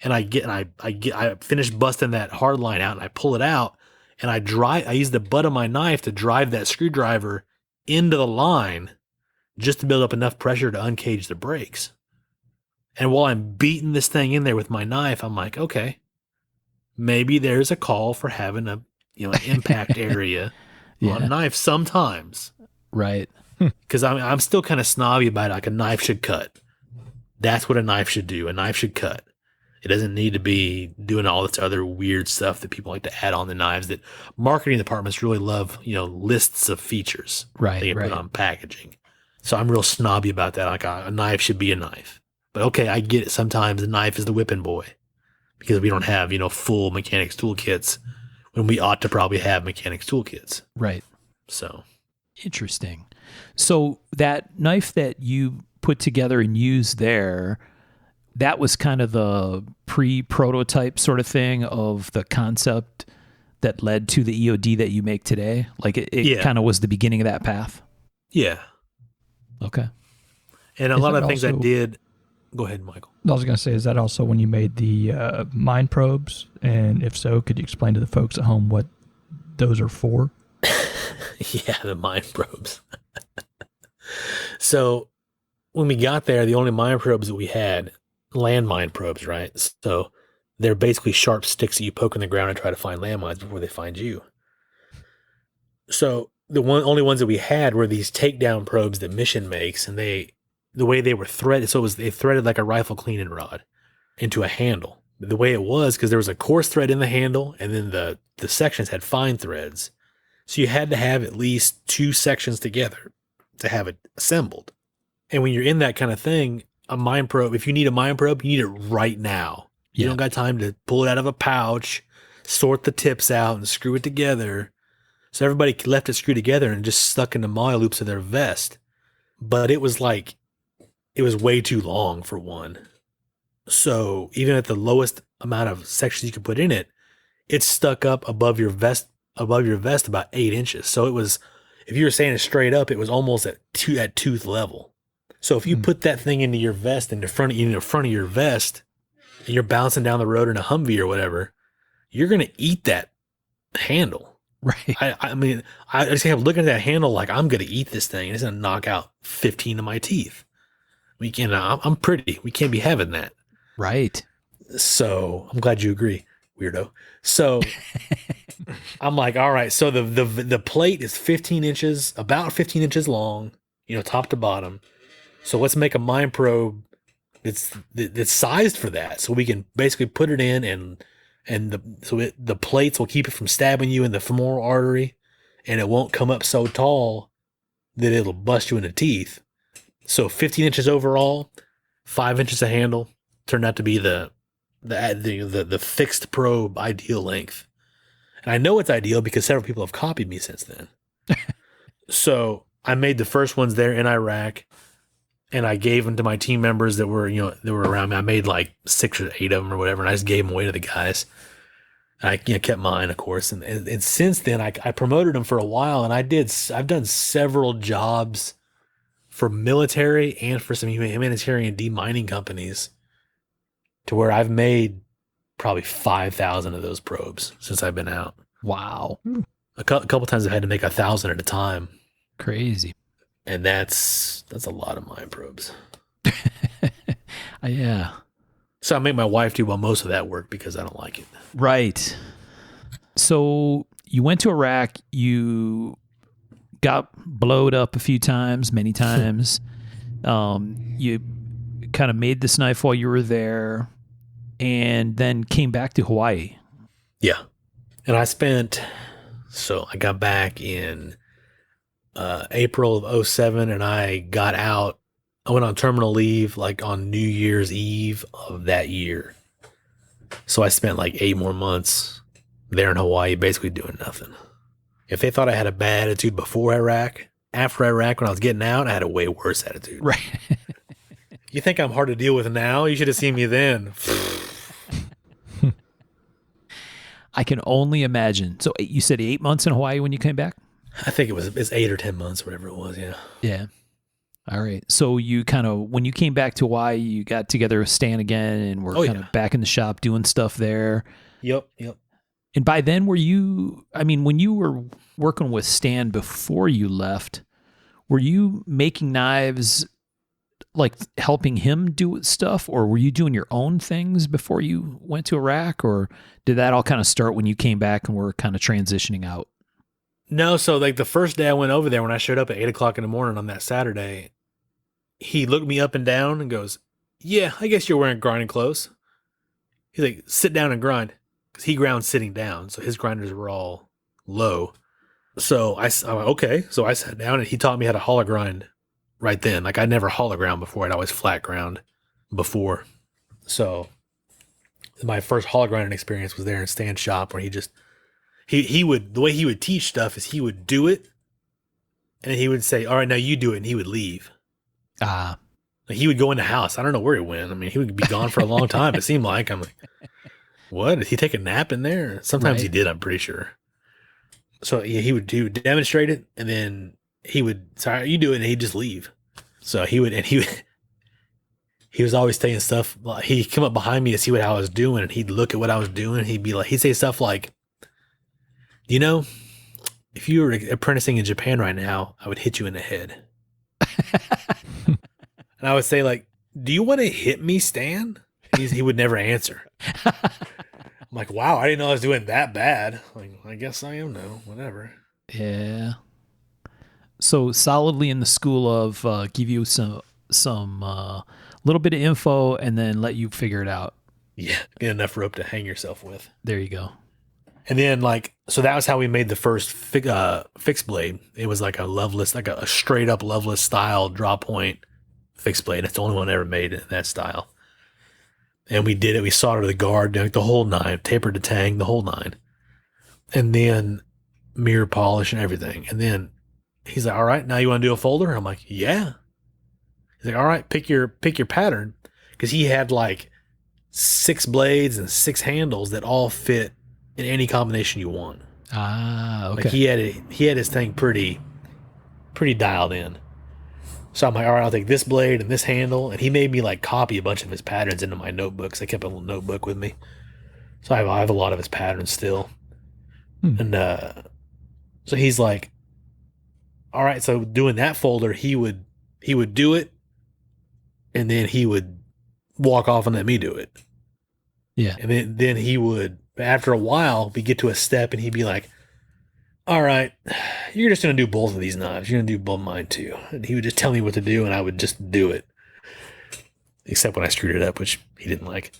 and I finish busting that hard line out, and I pull it out, and I use the butt of my knife to drive that screwdriver into the line just to build up enough pressure to uncage the brakes. And while I'm beating this thing in there with my knife, I'm like, okay, maybe there's a call for having an impact area on a knife sometimes. Right. Because I'm still kind of snobby about it. Like, a knife should cut. That's what a knife should do. A knife should cut. It doesn't need to be doing all this other weird stuff that people like to add on the knives that marketing departments really love, lists of features. Right. They can put on packaging. So I'm real snobby about that. Like, a knife should be a knife. But okay, I get it. Sometimes the knife is the whipping boy because we don't have, full mechanics toolkits when we ought to probably have mechanics toolkits. Right. So interesting. So that knife that you put together and used there, that was kind of the pre-prototype sort of thing of the concept that led to the EOD that you make today. Like it kind of was the beginning of that path. Yeah. Okay. And a lot of things I did. Go ahead, Michael. I was going to say, is that also when you made the mine probes? And if so, could you explain to the folks at home what those are for? Yeah, the mine probes. So when we got there, the only mine probes that we had, landmine probes, right? So they're basically sharp sticks that you poke in the ground and try to find landmines before they find you. So the only ones that we had were these takedown probes that Mission makes, and the way they were threaded, so they threaded like a rifle cleaning rod into a handle. The way it was, because there was a coarse thread in the handle, and then the sections had fine threads. So you had to have at least two sections together to have it assembled. And when you're in that kind of thing, a mine probe, if you need a mine probe, you need it right now. You don't got time to pull it out of a pouch, sort the tips out, and screw it together. So everybody left it screwed together and just stuck in the MOLLE loops of their vest. But it was way too long for one. So even at the lowest amount of sections you could put in it, it stuck up above your vest about 8 inches. So it was, if you were standing straight up, it was almost at tooth level. So if you put that thing into your vest, in the front of your vest, and you're bouncing down the road in a Humvee or whatever, you're going to eat that handle. Right. I mean, I just kept looking at that handle like, I'm going to eat this thing, and it's going to knock out 15 of my teeth. I'm pretty. We can't be having that. Right. So I'm glad you agree, weirdo. So I'm like, all right. So the plate is 15 inches, about 15 inches long, top to bottom. So let's make a mine probe that's sized for that, so we can basically put it in, and the plates will keep it from stabbing you in the femoral artery, and it won't come up so tall that it'll bust you in the teeth. So 15 inches overall, 5 inches of handle turned out to be the fixed probe ideal length. And I know it's ideal because several people have copied me since then. So I made the first ones there in Iraq, and I gave them to my team members that were around me. I made like 6 or 8 of them or whatever, and I just gave them away to the guys. I kept mine, of course, and since then I promoted them for a while, and I've done several jobs for military and for some humanitarian demining companies, to where I've made probably 5,000 of those probes since I've been out. Wow. A couple times I've had to make 1,000 at a time. Crazy. And that's a lot of mine probes. Yeah. So I make my wife do most of that work because I don't like it. Right. So you went to Iraq, you got blowed up a few times, many times. You kind of made this knife while you were there, and then came back to Hawaii. Yeah. And I got back in April of 2007, and I got out. I went on terminal leave like on New Year's Eve of that year. So I spent like 8 more months there in Hawaii basically doing nothing. If they thought I had a bad attitude before Iraq, after Iraq, when I was getting out, I had a way worse attitude. Right. You think I'm hard to deal with now? You should have seen me then. I can only imagine. So you said 8 months in Hawaii when you came back? I think it's 8 or 10 months, whatever it was. Yeah. Yeah. All right. So you kind of, when you came back to Hawaii, you got together with Stan again and were kind of back in the shop doing stuff there. Yep. And by then, when you were working with Stan before you left, were you making knives, like helping him do stuff, or were you doing your own things before you went to Iraq, or did that all kind of start when you came back and were kind of transitioning out? No, so like the first day I went over there, when I showed up at 8 o'clock in the morning on that Saturday, he looked me up and down and goes, "Yeah, I guess you're wearing grinding clothes." He's like, "Sit down and grind," because he ground sitting down, so his grinders were all low. So I'm like, okay. So I sat down and he taught me how to hollow grind right then. Like I never hollow ground before; I'd always flat ground before. So my first hollow grinding experience was there in Stan's shop, where he would, the way he would teach stuff is he would do it, and then he would say, "All right, now you do it," and he would leave. Like he would go in the house. I don't know where he went. I mean, he would be gone for a long time. It seemed like. I'm like, what? Did he take a nap in there? Sometimes he did, I'm pretty sure. So yeah, he would demonstrate it, and then he would, "Sorry, you do it," and he'd just leave. So he was always saying stuff. Like, he'd come up behind me to see what I was doing, and he'd look at what I was doing, and he'd say stuff like, "You know, if you were apprenticing in Japan right now, I would hit you in the head." And I would say, like, "Do you want to hit me, Stan?" He would never answer. I'm like, wow, I didn't know I was doing that bad. Like, I guess I am now. Whatever. Yeah. So solidly in the school of give you some little bit of info and then let you figure it out. Yeah, get enough rope to hang yourself with. There you go. And then, like, so that was how we made the first fixed blade. It was like a loveless, like a straight up loveless style draw point fixed blade. It's the only one I ever made in that style. And we did it. We soldered the guard, like the whole nine, tapered the tang, the whole nine. And then mirror polish and everything. And then he's like, "All right, now you want to do a folder?" I'm like, "Yeah." He's like, "All right, pick your pattern." Because he had like 6 blades and 6 handles that all fit in any combination you want. Okay. Like he had his thing pretty dialed in. So I'm like, "All right, I'll take this blade and this handle." And he made me like copy a bunch of his patterns into my notebooks. I kept a little notebook with me. So I have a lot of his patterns still. And so he's like, "All right," so doing that folder, he would do it, and then he would walk off and let me do it. Yeah. And then he would, after a while, we get to a step and he'd be like, "All right, you're just going to do both of these knives. You're going to do both mine too." And he would just tell me what to do, and I would just do it. Except when I screwed it up, which he didn't like.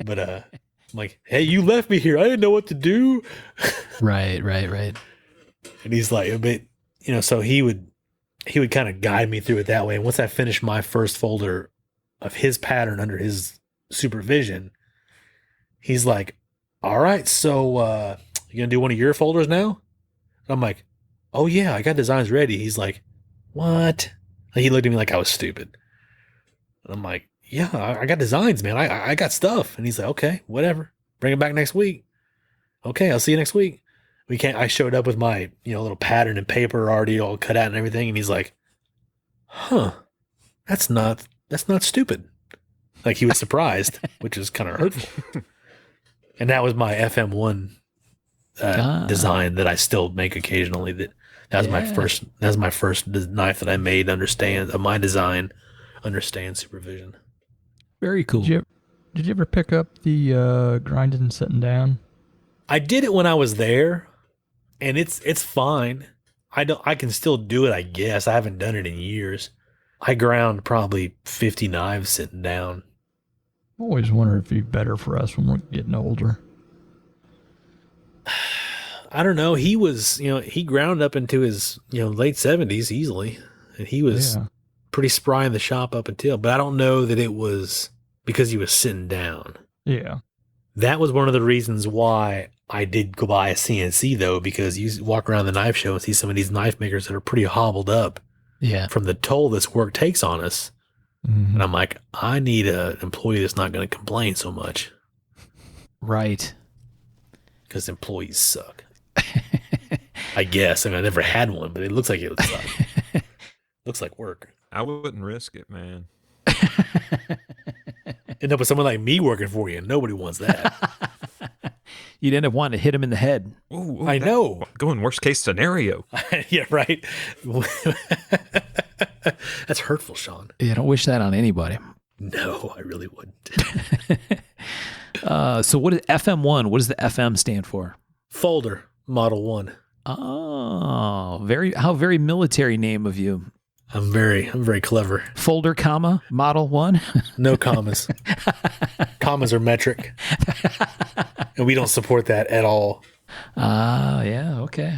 But I'm like, "Hey, you left me here. I didn't know what to do." Right. And he's like, "But, so he would he would kind of guide me through it that way. And once I finished my first folder of his pattern under his supervision, he's like, all right, so you gonna do one of your folders now? And I'm like, oh yeah, I got designs ready. He's like, what? And he looked at me like I was stupid. And I'm like, yeah, I got designs, man. I got stuff. And he's like, okay, whatever. Bring it back next week. Okay, I'll see you next week. I showed up with my, little pattern and paper already all cut out and everything. And he's like, huh, that's not stupid. Like he was surprised, which is kind of hurtful. And that was my FM1 design that I still make occasionally. That was my first. That was my first knife that I made. My design understands supervision. Very cool. Did you ever pick up the grinding and setting down? I did it when I was there, and it's fine. I can still do it, I guess. I haven't done it in years. I ground probably 50 knives sitting down. I always wonder if it'd be better for us when we're getting older. I don't know. He was, he ground up into his, late 70s easily. And he was pretty spry in the shop up until, but I don't know that it was because he was sitting down. Yeah. That was one of the reasons why I did go buy a CNC though, because you walk around the knife show and see some of these knife makers that are pretty hobbled up from the toll this work takes on us. Mm-hmm. And I'm like, I need an employee that's not going to complain so much. Right. Because employees suck. I guess. I never had one, but it looks like it would suck. Looks like work. I wouldn't risk it, man. End up with someone like me working for you. Nobody wants that. You'd end up wanting to hit him in the head. Ooh, I know. Going worst case scenario. Yeah, right. That's hurtful, Sean. Yeah, don't wish that on anybody. No, I really wouldn't. So what is FM1? What does the FM stand for? Folder Model 1. Oh, how very military name of you. I'm very clever. Folder, comma, Model 1? No commas. Commas are metric. And we don't support that at all. Yeah, okay.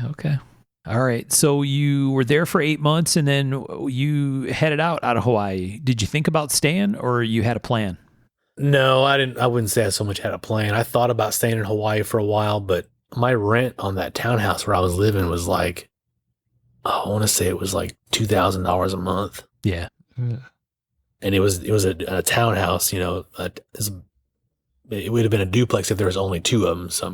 All right, so you were there for 8 months and then you headed out of Hawaii. Did you think about staying or you had a plan? No, I didn't. I wouldn't say I so much had a plan. I thought about staying in Hawaii for a while, but my rent on that townhouse where I was living was like, I want to say it was like $2,000 a month. Yeah. And it was a townhouse, it would have been a duplex if there was only two of them. So,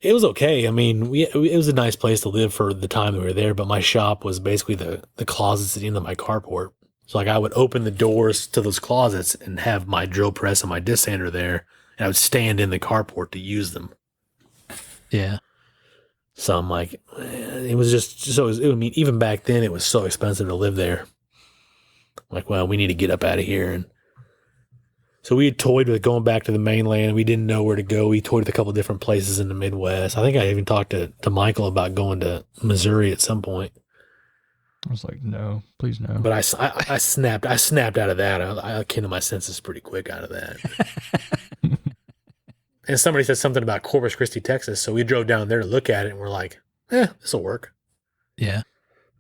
it was okay. It was a nice place to live for the time that we were there, but my shop was basically the closets at the end of my carport. So I would open the doors to those closets and have my drill press and my disc sander there, and I would stand in the carport to use them. Yeah. So I'm like, it was just so. Even back then, it was so expensive to live there. I'm like, well, we need to get up out of here, and so we had toyed with going back to the mainland. We didn't know where to go. We toyed with a couple of different places in the Midwest. I think I even talked to Michael about going to Missouri at some point. I was like, no, please no. But I snapped out of that. I came to my senses pretty quick out of that. And somebody said something about Corpus Christi, Texas. So we drove down there to look at it, and we're like, this will work. Yeah.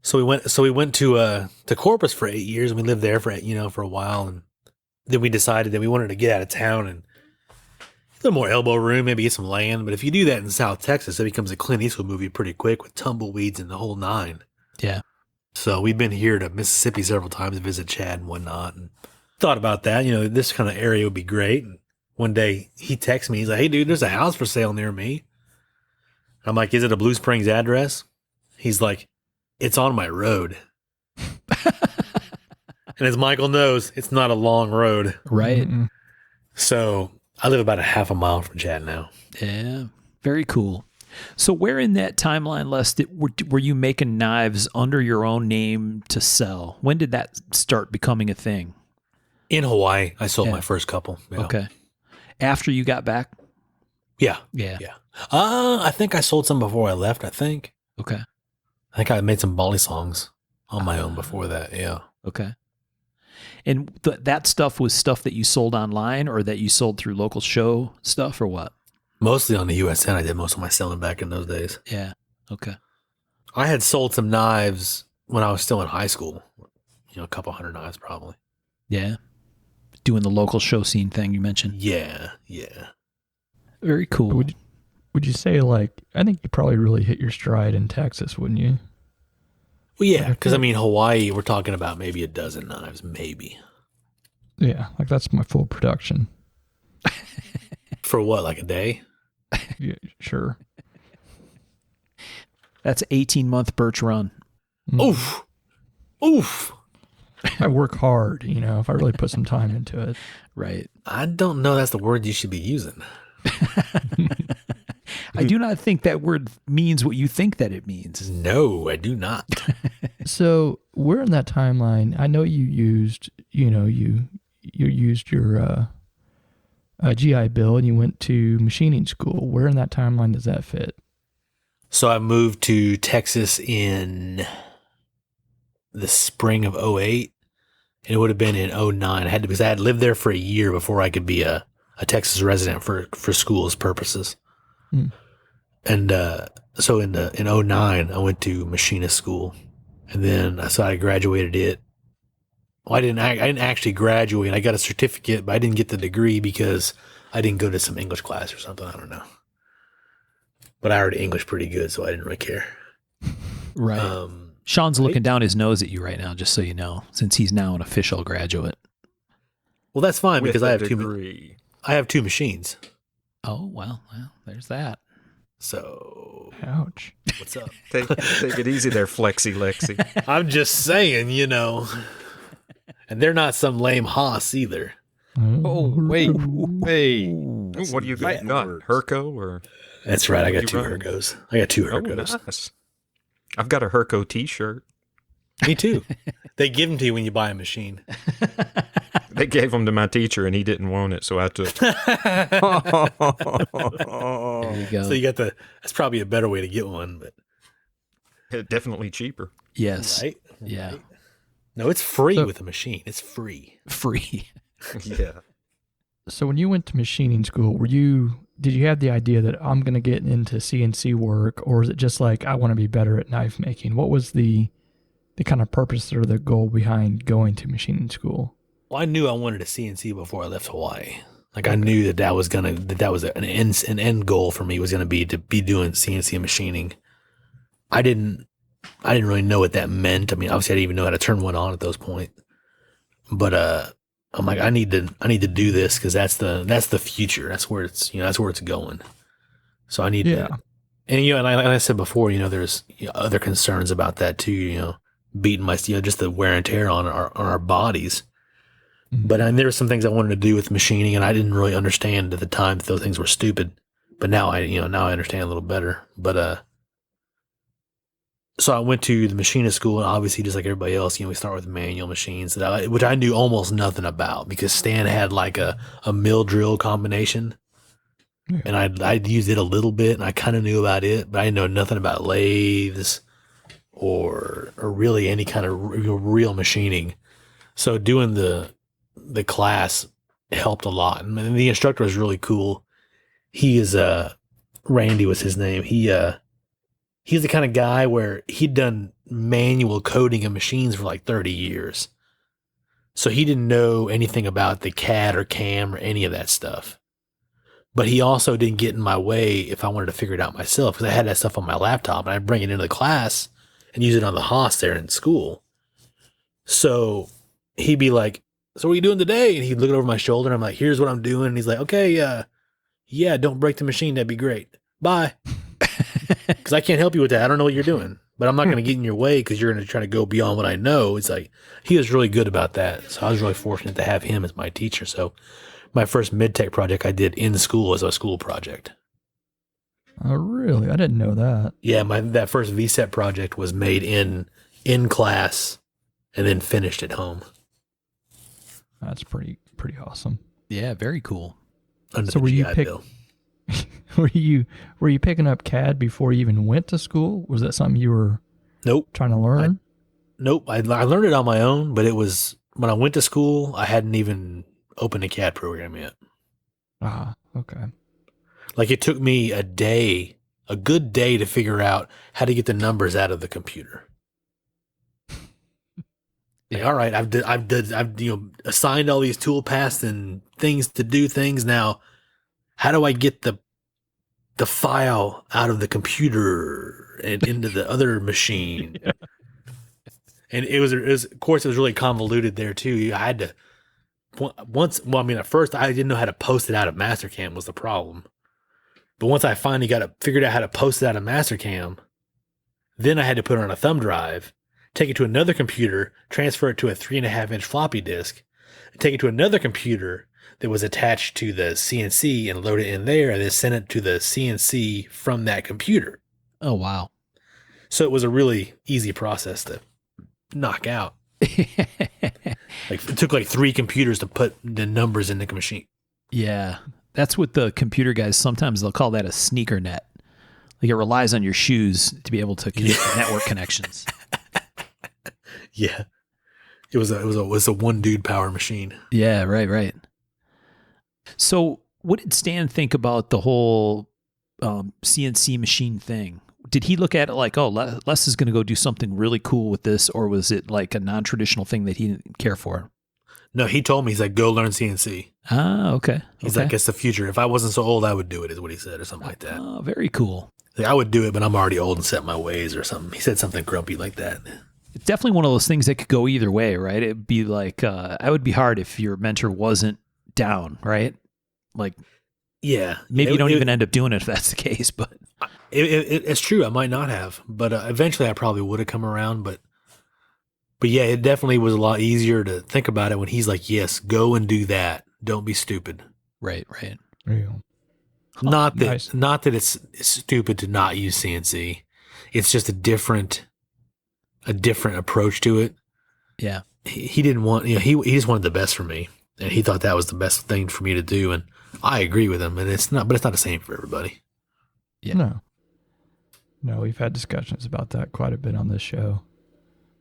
So we went to Corpus for 8 years, and we lived there for a while, and then we decided that we wanted to get out of town and a little more elbow room, maybe get some land. But if you do that in South Texas, it becomes a Clint Eastwood movie pretty quick with tumbleweeds and the whole nine. Yeah. So we've been here to Mississippi several times to visit Chad and whatnot, and thought about that. This kind of area would be great. And one day he texts me. He's like, "Hey, dude, there's a house for sale near me." I'm like, "Is it a Blue Springs address?" He's like, "It's on my road." And as Michael knows, it's not a long road. Right. Mm-mm. So I live about a half a mile from Chad now. Yeah. Very cool. So where in that timeline, Les, were you making knives under your own name to sell? When did that start becoming a thing? In Hawaii, I sold my first couple. Yeah. Okay. After you got back? Yeah. Yeah. Yeah. I think I sold some before I left, I think. Okay. I think I made some Bali songs on my own before that. Yeah. Okay. And that stuff was stuff that you sold online or that you sold through local show stuff or what? Mostly on the USN. I did most of my selling back in those days. Yeah. Okay. I had sold some knives when I was still in high school. A couple hundred knives probably. Yeah. Doing the local show scene thing you mentioned. Yeah. Very cool. Would you say, like, I think you probably really hit your stride in Texas, wouldn't you? Well, yeah, because Hawaii, we're talking about maybe a dozen knives, maybe. Yeah, like that's my full production. For what, like a day? Yeah, sure. That's 18-month Birch run. Oof. I work hard, if I really put some time into it. Right. I don't know that's the word you should be using. I do not think that word means what you think that it means. No, I do not. So where in that timeline, I know you used, you used your GI Bill and you went to machining school. Where in that timeline does that fit? So I moved to Texas in the spring of 08. And it would have been in 09. Because I had lived there for a year before I could be a Texas resident for school's purposes. And so in 09, I went to machinist school. And then I graduated it. Well, I didn't actually graduate. I got a certificate, but I didn't get the degree because I didn't go to some English class or something. I don't know. But I already English pretty good, so I didn't really care. Right. Sean's looking down his nose at you right now, just so you know, since he's now an official graduate. Well, that's fine because I have degree. I have two machines. Oh, well, there's that. So, ouch. What's up? Take it easy there, Flexi Lexi. I'm just saying, And they're not some lame hoss either. Oh, wait. Hey. What do you got? Herco or? That's right. I got two Hercos. Nice. I've got a Herco t-shirt. Me too. They give them to you when you buy a machine. They gave them to my teacher and he didn't want it, so I took it. There you go. So you got that's probably a better way to get one, but Definitely cheaper. Yes. Right? Yeah. Right. No, it's free with a machine. It's free. Free. Yeah. So when you went to machining school, did you have the idea that I'm going to get into CNC work, or is it just like I want to be better at knife making? What was the kind of purpose or the goal behind going to machining school? Well, I knew I wanted a CNC before I left Hawaii. Like I knew that was an end goal for me was going to be doing CNC machining. I didn't really know what that meant. I mean, obviously I didn't even know how to turn one on at those points. But I'm like, I need to do this because that's the future. That's where it's going. So I need to. And like I said before, there's other concerns about that too. Beating just the wear and tear on our bodies. Mm-hmm. But there were some things I wanted to do with machining, and I didn't really understand at the time that those things were stupid. But now I understand a little better. But so I went to the machinist school, and obviously, just like everybody else, we start with manual machines, which I knew almost nothing about because Stan had like a mill drill combination, and I'd used it a little bit, and I kind of knew about it, but I didn't know nothing about lathes or really any kind of real machining. So doing the class helped a lot, and the instructor was really cool. He is Randy was his name. He's the kind of guy where he'd done manual coding of machines for like 30 years. So he didn't know anything about the CAD or CAM or any of that stuff. But he also didn't get in my way if I wanted to figure it out myself because I had that stuff on my laptop and I'd bring it into the class and use it on the Haas there in school. So he'd be like, so what are you doing today? And he'd look over my shoulder and I'm like, here's what I'm doing. And he's like, okay, yeah, don't break the machine. That'd be great. Bye. Because I can't help you with that. I don't know what you're doing, but I'm not going to get in your way because you're going to try to go beyond what I know. It's like, he was really good about that. So I was really fortunate to have him as my teacher. So my first mid-tech project I did in school was a school project. Oh, really? I didn't know that. Yeah, that first VSET project was made in class and then finished at home. That's pretty awesome. Yeah, very cool. Under so the GI Bill. Were you picking up CAD before you even went to school? Was that something you were trying to learn? Nope. I learned it on my own, but it was when I went to school, I hadn't even opened a CAD program yet. Ah, okay. Like it took me a day a good day to figure out how to get the numbers out of the computer. Like, all right, I've assigned all these tool paths and things to do things. Now, how do I get the file out of the computer and into the other machine? Yeah. And it was, of course, it was really convoluted there too. I had to at first I didn't know how to post it out of Mastercam was the problem. But once I finally figured out how to post it out of Mastercam, then I had to put it on a thumb drive, take it to another computer, transfer it to a 3.5-inch floppy disk, take it to another computer that was attached to the CNC and load it in there, and then send it to the CNC from that computer. Oh, wow. So it was a really easy process to knock out. Like it took like 3 computers to put the numbers in the machine. Yeah. That's what the computer guys, sometimes they'll call that a sneaker net. Like it relies on your shoes to be able to connect the network connections. Yeah. It was a one dude power machine. Yeah, right. So what did Stan think about the whole CNC machine thing? Did he look at it like, oh, Les is going to go do something really cool with this, or was it like a non-traditional thing that he didn't care for? No, he told me, he's like, go learn CNC. Ah, okay. He's like, it's the future. If I wasn't so old, I would do it, is what he said, or something like that. Oh, very cool. Like, I would do it, but I'm already old and set my ways or something. He said something grumpy like that. It's definitely one of those things that could go either way, right? It'd be like, I would be hard if your mentor wasn't down, right? Like, yeah. Maybe you don't even end up doing it if that's the case, but. It's true. I might not have, but eventually I probably would have come around. But yeah, it definitely was a lot easier to think about it when he's like, yes, go and do that. Don't be stupid. Right. Real. Not that Nice. not that it's stupid to not use CNC. It's just a different approach to it. Yeah. He didn't want, he just wanted the best for me, and he thought that was the best thing for me to do, and I agree with him. And it's not the same for everybody. Yeah. No, we've had discussions about that quite a bit on this show.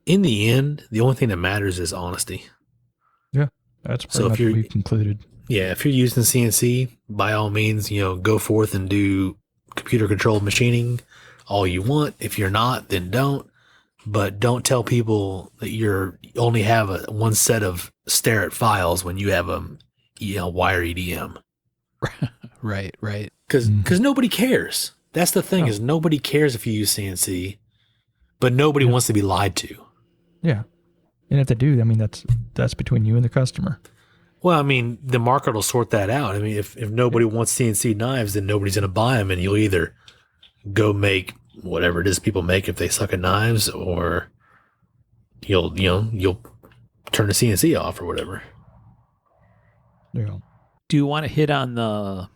In the end, the only thing that matters is honesty. Yeah, that's pretty So if much you're- what we've concluded. Yeah, if you're using CNC, by all means, go forth and do computer controlled machining all you want. If you're not, then don't. But don't tell people that you only have one set of Starrett files when you have a wire EDM. Right. Because nobody cares. That's the thing, is nobody cares if you use CNC, but nobody wants to be lied to. Yeah. And if they do, I mean, that's between you and the customer. Well, I mean, the market will sort that out. I mean, if nobody wants CNC knives, then nobody's going to buy them, and you'll either go make whatever it is people make if they suck at knives, or you'll turn the CNC off or whatever. Yeah. Do you want to hit on the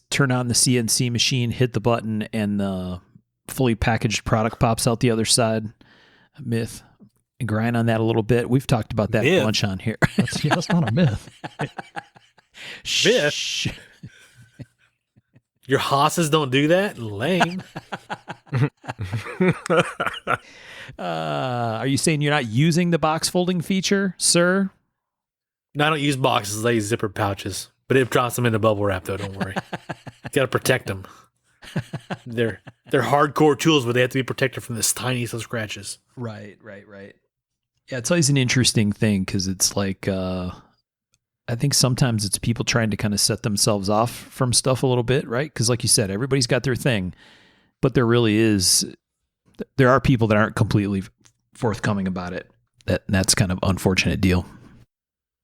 turn on the CNC machine, hit the button, and the fully packaged product pops out the other side myth? And grind on that a little bit. We've talked about that a Myth? bunch on here. That's not a myth. Myth? Shh. Your hosses don't do that? Lame. Are you saying you're not using the box folding feature, sir? No, I don't use boxes. I use zipper pouches. But it drops them into bubble wrap, though. Don't worry. Got to protect them. They're hardcore tools, but they have to be protected from this tiniest of scratches. Right. Yeah, it's always an interesting thing because it's like, I think sometimes it's people trying to kind of set themselves off from stuff a little bit, right? Because like you said, everybody's got their thing, but there are people that aren't completely forthcoming about it. That's kind of unfortunate deal.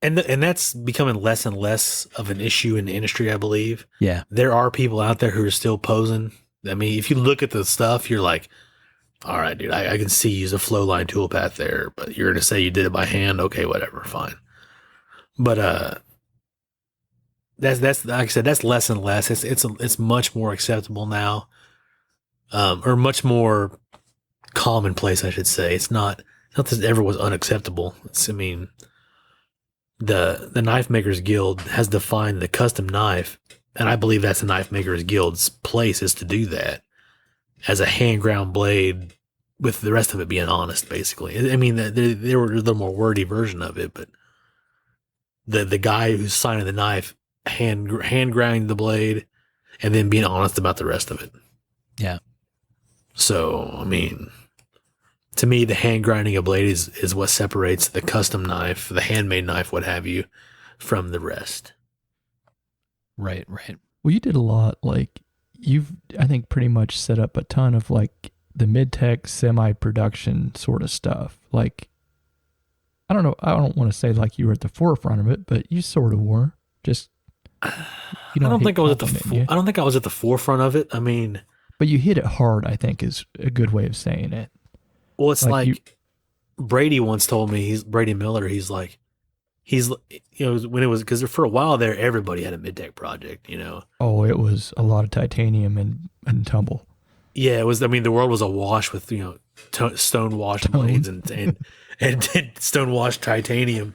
And that's becoming less and less of an issue in the industry, I believe. Yeah. There are people out there who are still posing. I mean, if you look at the stuff, you're like, all right, dude, I can see use a flow line toolpath there, but you're going to say you did it by hand. Okay, whatever, fine. But that's like I said, that's less and less. It's much more acceptable now, or much more commonplace, I should say. It's not that it ever was unacceptable. The Knife Makers Guild has defined the custom knife, and I believe that's the Knife Makers Guild's place, is to do that as a hand ground blade, with the rest of it being honest, basically. I mean, there were the more wordy version of it, but the guy who's signing the knife hand grinding the blade and then being honest about the rest of it. So, I mean, to me, the hand grinding a blade is what separates the custom knife, the handmade knife, what have you, from the rest. Right, right. Well, you did a lot. Like you've, I think, pretty much set up a ton of like the mid-tech semi-production sort of stuff. Like, I don't know. I don't want to say like you were at the forefront of it, but you sort of were. Just I don't think I was at I don't think I was at the forefront of it. I mean, but you hit it hard, I think, is a good way of saying it. well, it's like Brady once told me, Brady Miller, he's when it was, because for a while there, everybody had a mid-tech project, Oh, it was a lot of titanium and tumble. Yeah, it was, I mean, the world was awash with, stone washed blades and stone washed titanium.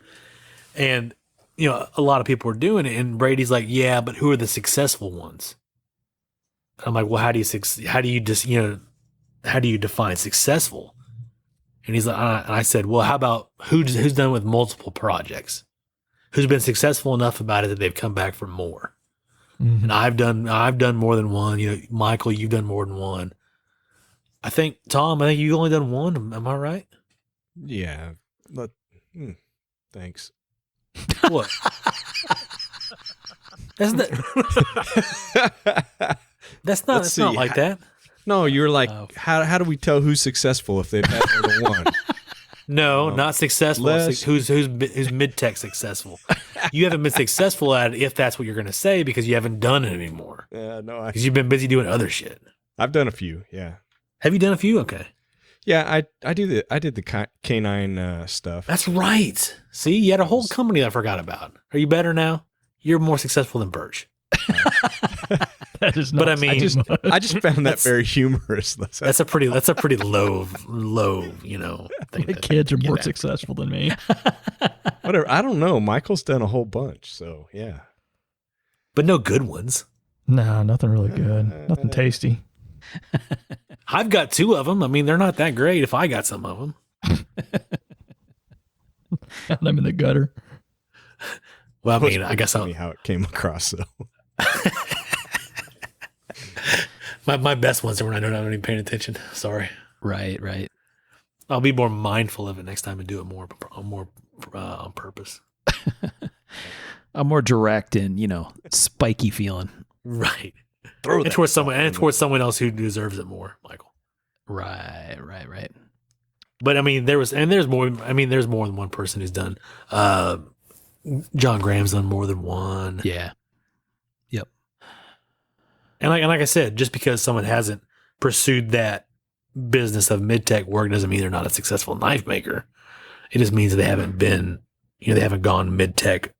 And, a lot of people were doing it. And Brady's like, yeah, but who are the successful ones? I'm like, well, how do you define successful? And he's like, and I said, well, how about who's done with multiple projects? Who's been successful enough about it that they've come back for more? Mm-hmm. And I've done more than one. Michael, you've done more than one. Tom, I think you've only done one. Am I right? Yeah. Thanks. What? That's not like that. No, you're like, how do we tell who's successful if they've had more than one? No, not successful. Who's mid-tech successful? You haven't been successful at it, if that's what you're going to say, because you haven't done it anymore. Yeah, no, because you've been busy doing other shit. I've done a few. Yeah. Have you done a few? Okay. Yeah, I did the canine stuff. That's right. See, you had a whole company that I forgot about. Are you better now? You're more successful than Birch. That is not. But I mean, I just found that very humorous. That's a pretty low, thing. The kids are more successful than me. Whatever. I don't know. Michael's done a whole bunch, so yeah. But no good ones. No, nothing really good. Nothing tasty. I've got 2 of them. I mean, they're not that great if I got some of them. I'm in the gutter. Well, I mean, I guess I'll... how it came across, though. My best ones are when I don't have any paying attention. Sorry. Right, right. I'll be more mindful of it next time and do it more on purpose. I'm more direct and, spiky feeling. Right. And towards someone else who deserves it more, Michael. Right. But I mean, there's more than one person who's done. John Graham's done more than one. Yeah. Yep. And like I said, just because someone hasn't pursued that business of mid-tech work doesn't mean they're not a successful knife maker. It just means they haven't been, they haven't gone mid-tech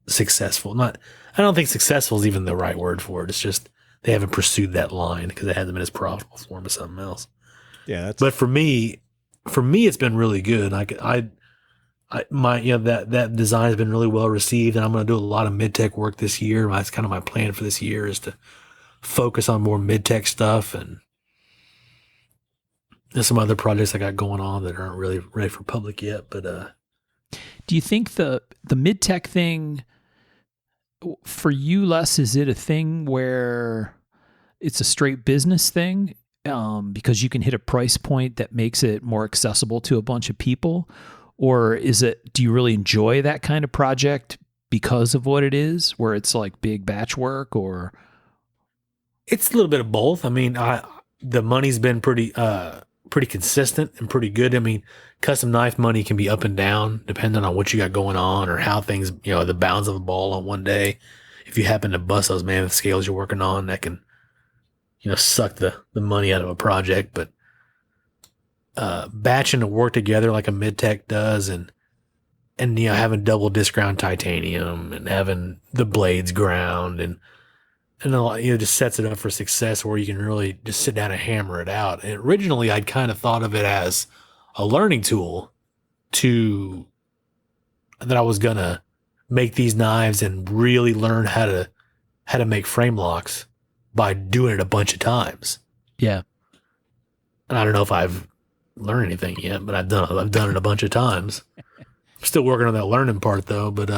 successful. I don't think successful is even the right word for it. It's just they haven't pursued that line because it hasn't been as profitable for them as something else. Yeah. But for me, it's been really good. That design has been really well received, and I'm going to do a lot of mid-tech work this year. That's kind of my plan for this year, is to focus on more mid-tech stuff, and there's some other projects I got going on that aren't really ready for public yet. But do you think the mid-tech thing for you, Les, is it a thing where it's a straight business thing because you can hit a price point that makes it more accessible to a bunch of people? Or do you really enjoy that kind of project because of what it is, where it's like big batch work? Or it's a little bit of both. I mean, the money's been pretty consistent and pretty good. I mean, custom knife money can be up and down depending on what you got going on or how things, the bounds of a ball on one day. If you happen to bust those mammoth scales you're working on, that can, suck the money out of a project. But batching to work together like a mid-tech does, and having double disc ground titanium and having the blades ground and a lot, just sets it up for success where you can really just sit down and hammer it out. And originally I'd kind of thought of it as a learning tool that I was going to make these knives and really learn how to make frame locks by doing it a bunch of times. Yeah. And I don't know if I've learned anything yet, but I've done it a bunch of times. I'm still working on that learning part though, but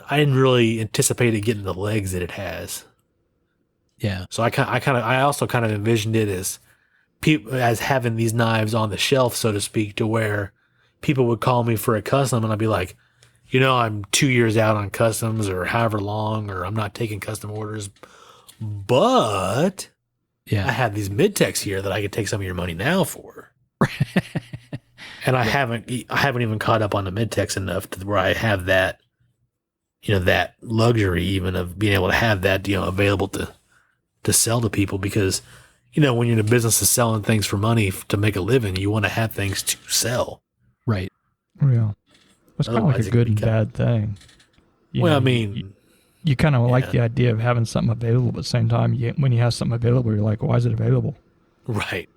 I didn't really anticipate it getting the legs that it has. Yeah. So I also kind of envisioned it as people as having these knives on the shelf, so to speak, to where people would call me for a custom, and I'd be like, I'm 2 years out on customs or however long, or I'm not taking custom orders, but I have these mid-techs here that I could take some of your money now for. And I haven't even caught up on the mid-techs enough to where I have that, that luxury even of being able to have that, available to sell to people, because, when you're in the business of selling things for money to make a living, you want to have things to sell. Right. Yeah. It's kind of like a good and bad thing. You kind of like the idea of having something available, but at the same time, when you have something available, you're like, why is it available? Right.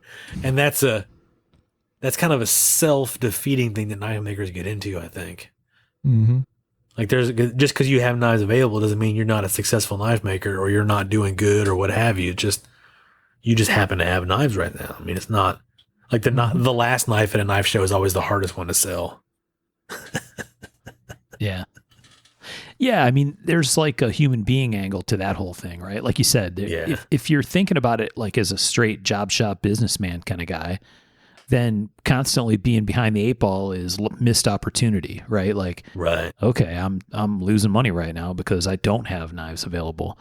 And that's kind of a self-defeating thing that knife makers get into, I think. Mm-hmm. Like just because you have knives available doesn't mean you're not a successful knife maker or you're not doing good or what have you. You just happen to have knives right now. I mean, it's not like the last knife at a knife show is always the hardest one to sell. Yeah. Yeah, I mean, there's like a human being angle to that whole thing, right? Like you said, if you're thinking about it like as a straight job shop businessman kind of guy, then constantly being behind the 8 ball is missed opportunity, right? Like, right. Okay, I'm losing money right now because I don't have knives available,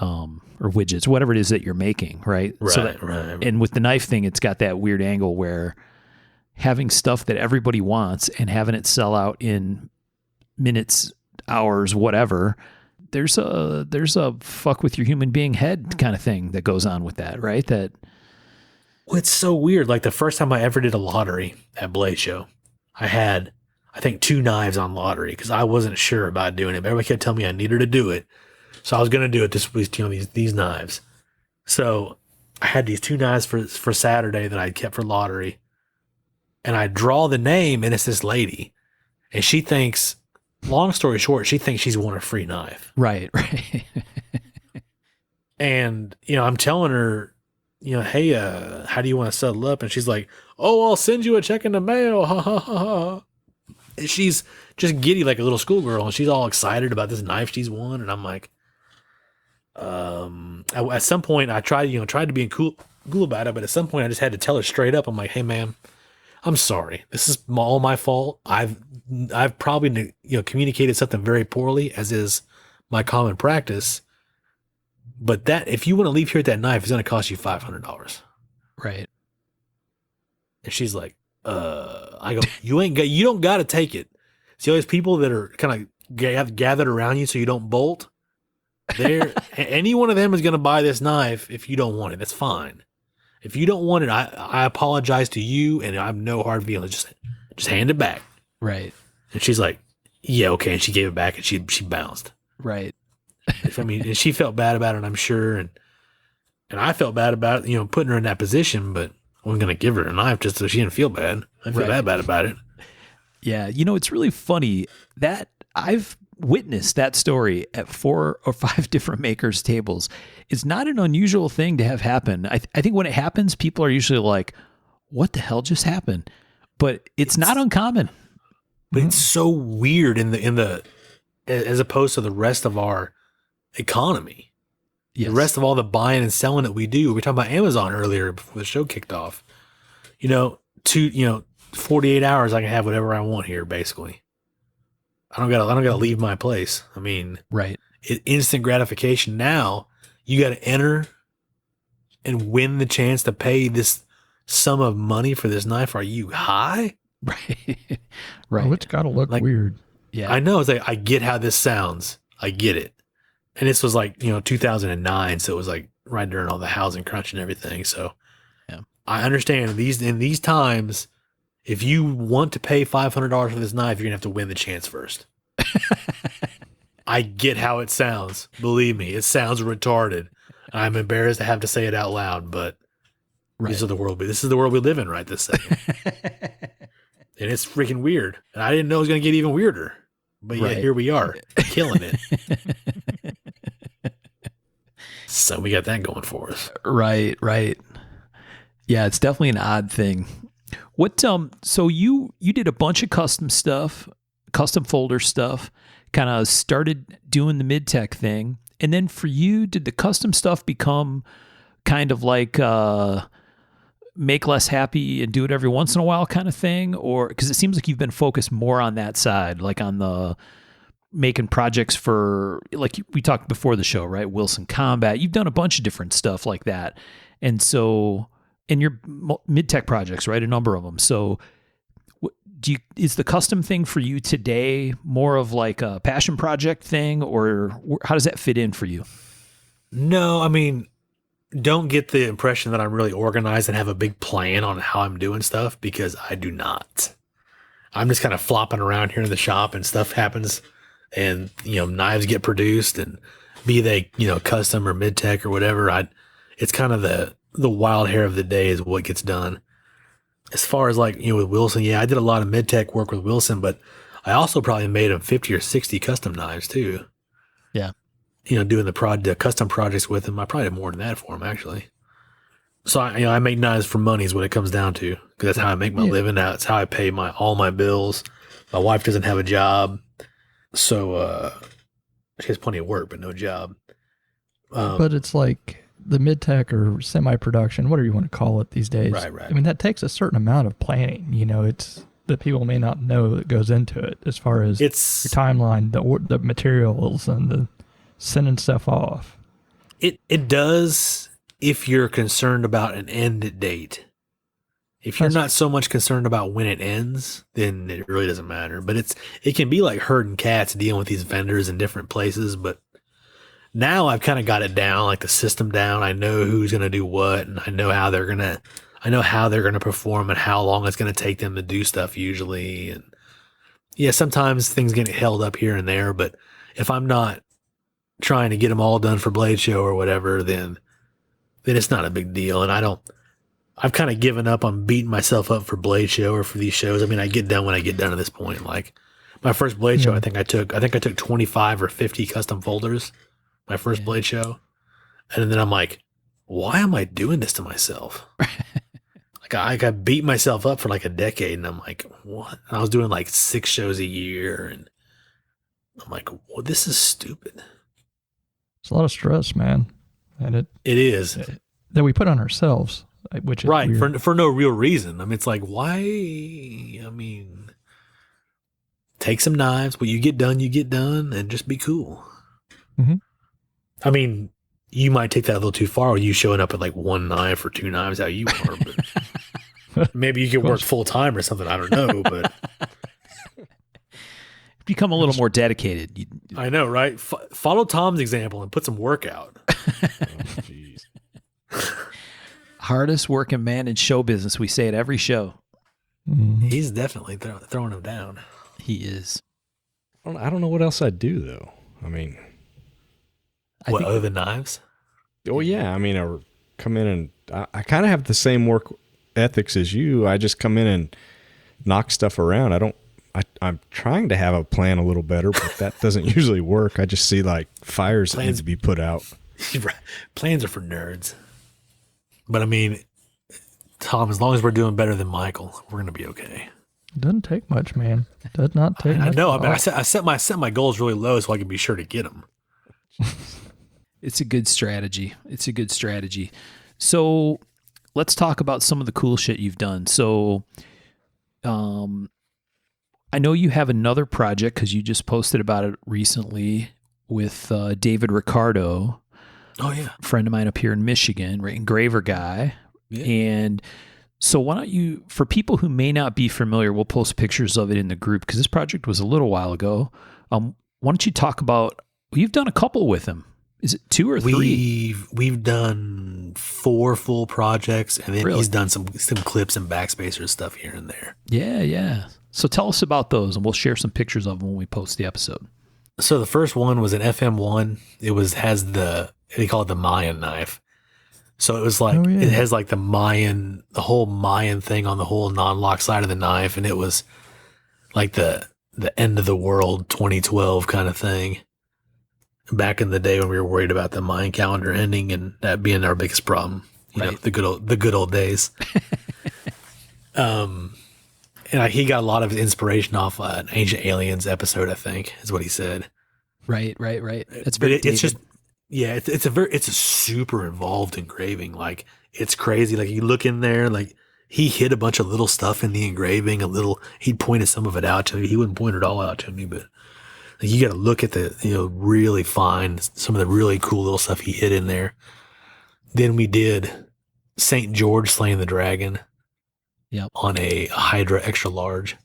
or widgets, whatever it is that you're making, right? Right. And with the knife thing, it's got that weird angle where having stuff that everybody wants and having it sell out in minutes, hours, whatever, there's a fuck with your human being head kind of thing that goes on with that, right? That it's so weird. Like the first time I ever did a lottery at Blade Show, I had, I think, 2 knives on lottery because I wasn't sure about doing it. But everybody kept telling me I needed to do it. So I was going to do it. This was, these knives. So I had these 2 knives for Saturday that I kept for lottery. And I draw the name, and it's this lady. And she thinks, long story short, she thinks she's won a free knife. Right. And, I'm telling her, hey, how do you want to settle up? And she's like, oh, I'll send you a check in the mail. Ha, ha, ha, ha. And she's just giddy like a little schoolgirl. And she's all excited about this knife she's won. And I'm like, at some point I tried to be cool about it. But at some point I just had to tell her straight up. I'm like, hey, ma'am, I'm sorry. This is all my fault. I've probably, communicated something very poorly, as is my common practice. But that, if you want to leave here with that knife, it's going to cost you $500. Right. And she's like, I go, you don't got to take it. See all these people that are kind of gathered around you so you don't bolt? Any one of them is going to buy this knife if you don't want it. That's fine. If you don't want it, I apologize to you, and I have no hard feelings. Just hand it back. Right. And she's like, yeah, okay. And she gave it back, and she bounced. Right. I mean, and she felt bad about it, I'm sure. And I felt bad about it, putting her in that position, but I wasn't going to give her a knife just so she didn't feel bad. I feel that bad about it. Yeah. It's really funny that I've witnessed that story at 4 or 5 different makers' tables. It's not an unusual thing to have happen. I think when it happens, people are usually like, what the hell just happened? But it's not uncommon. But it's so weird in the as opposed to the rest of our economy. Yes. The rest of all the buying and selling that we do. We were talking about Amazon earlier before the show kicked off. 48 hours I can have whatever I want here, basically. I don't gotta leave my place. I mean, right. Instant gratification. Now you got to enter and win the chance to pay this sum of money for this knife. Are you high? Right. Right. Oh, it's got to look weird. Yeah. I know. It's like, I get how this sounds. I get it. And this was like, 2009. So it was like right during all the housing crunch and everything. So yeah. I understand in these times, if you want to pay $500 for this knife, you're going to have to win the chance first. I get how it sounds. Believe me, it sounds retarded. I'm embarrassed to have to say it out loud, but this is the world we live in right this second. And it's freaking weird. And I didn't know it was going to get even weirder. But yet here we are, killing it. So we got that going for us. Right. Yeah, it's definitely an odd thing. What so you did a bunch of custom stuff, custom folder stuff, kind of started doing the mid-tech thing, And then for you, did the custom stuff become kind of like make less happy and do it every once in a while kind of thing? Or because it seems like you've been focused more on that side, like on the making projects for, like we talked before the show, right? Wilson Combat. You've done a bunch of different stuff like that. And so, and your mid-tech projects, right? A number of them. So is the custom thing for you today more of like a passion project thing, or how does that fit in for you? No, I mean, don't get the impression that I'm really organized and have a big plan on how I'm doing stuff, because I do not. I'm just kind of flopping around here in the shop and stuff happens, and, knives get produced, and be they, custom or mid-tech or whatever. It's kind of the wild hair of the day is what gets done. As far as like, with Wilson, I did a lot of mid-tech work with Wilson, but I also probably made him 50 or 60 custom knives too. Yeah. Doing the custom projects with him. I probably did more than that for him, actually. So I make knives for money is what it comes down to, because that's how I make my living. That's how I pay all my bills. My wife doesn't have a job, so she has plenty of work but no job. But it's like the mid-tech or semi-production, whatever you want to call it these days. Right. I mean, that takes a certain amount of planning. It's that people may not know that goes into it, as far as your timeline, the materials, and the sending stuff off. It does if you're concerned about an end date. If you're not so much concerned about when it ends, then it really doesn't matter. But it can be like herding cats dealing with these vendors in different places. But now I've kind of got it down, like the system down. I know who's going to do what, and I know how they're going to perform and how long it's going to take them to do stuff usually. And sometimes things get held up here and there, but if I'm not trying to get them all done for Blade Show or whatever, then it's not a big deal. And I've kind of given up on beating myself up for Blade Show or for these shows. I mean, I get done when I get done at this point. Like my first Blade Show, I think I took 25 or 50 custom folders. My first Blade Show. And then I'm like, why am I doing this to myself? Like I beat myself up for like a decade, and I'm like, what? And I was doing like 6 shows a year, and I'm like, well, this is stupid. It's a lot of stress, man. And it is that we put on ourselves, which is right weird. for no real reason. I mean, it's like, why? I mean, take some knives. When you get done, and just be cool. Mm-hmm. I mean, you might take that a little too far with you showing up at like 1 knife or 2 knives how you are, but maybe you could work full time or something. I don't know, but become a little more dedicated. I know, right? Follow Tom's example and put some work out. Jeez. Hardest working man in show business. We say it every show. Mm-hmm. He's definitely throwing him down. He is. I don't know what else I'd do though. I mean, other than knives? Oh yeah, I mean, I come in and I kind of have the same work ethics as you. I just come in and knock stuff around. I'm trying to have a plan a little better, but that doesn't usually work. I just see like fires that need to be put out. Plans are for nerds. But I mean, Tom, as long as we're doing better than Michael, we're gonna be okay. It doesn't take much, man. It does not take much. I know. I mean, I set my goals really low so I can be sure to get them. It's a good strategy. So let's talk about some of the cool shit you've done. So I know you have another project because you just posted about it recently with David Ricardo. Oh, yeah. A friend of mine up here in Michigan, right? Engraver guy. Yeah. And so why don't you, for people who may not be familiar, we'll post pictures of it in the group because this project was a little while ago. Why don't you talk about, you've done a couple with him. Is it 2 or 3? We've done 4 full projects, and then he's done some clips and backspacers stuff here and there. Yeah. So tell us about those, and we'll share some pictures of them when we post the episode. So the first one was an FM1. They call it the Mayan knife. So it was like, It has like the whole Mayan thing on the whole non-lock side of the knife, and it was like the end of the world 2012 kind of thing. Back in the day when we were worried about the Mayan calendar ending and that being our biggest problem, you know, the good old days. And he got a lot of inspiration off an Ancient Aliens episode, I think, is what he said. Right. That's but very David. Yeah, it's a super involved engraving. Like it's crazy. Like you look in there, like he hid a bunch of little stuff in the engraving. He pointed some of it out to me. He wouldn't point it all out to me, but like, you got to look at the really find some of the really cool little stuff he hid in there. Then we did Saint George slaying the dragon. Yep. On a Hydra extra large.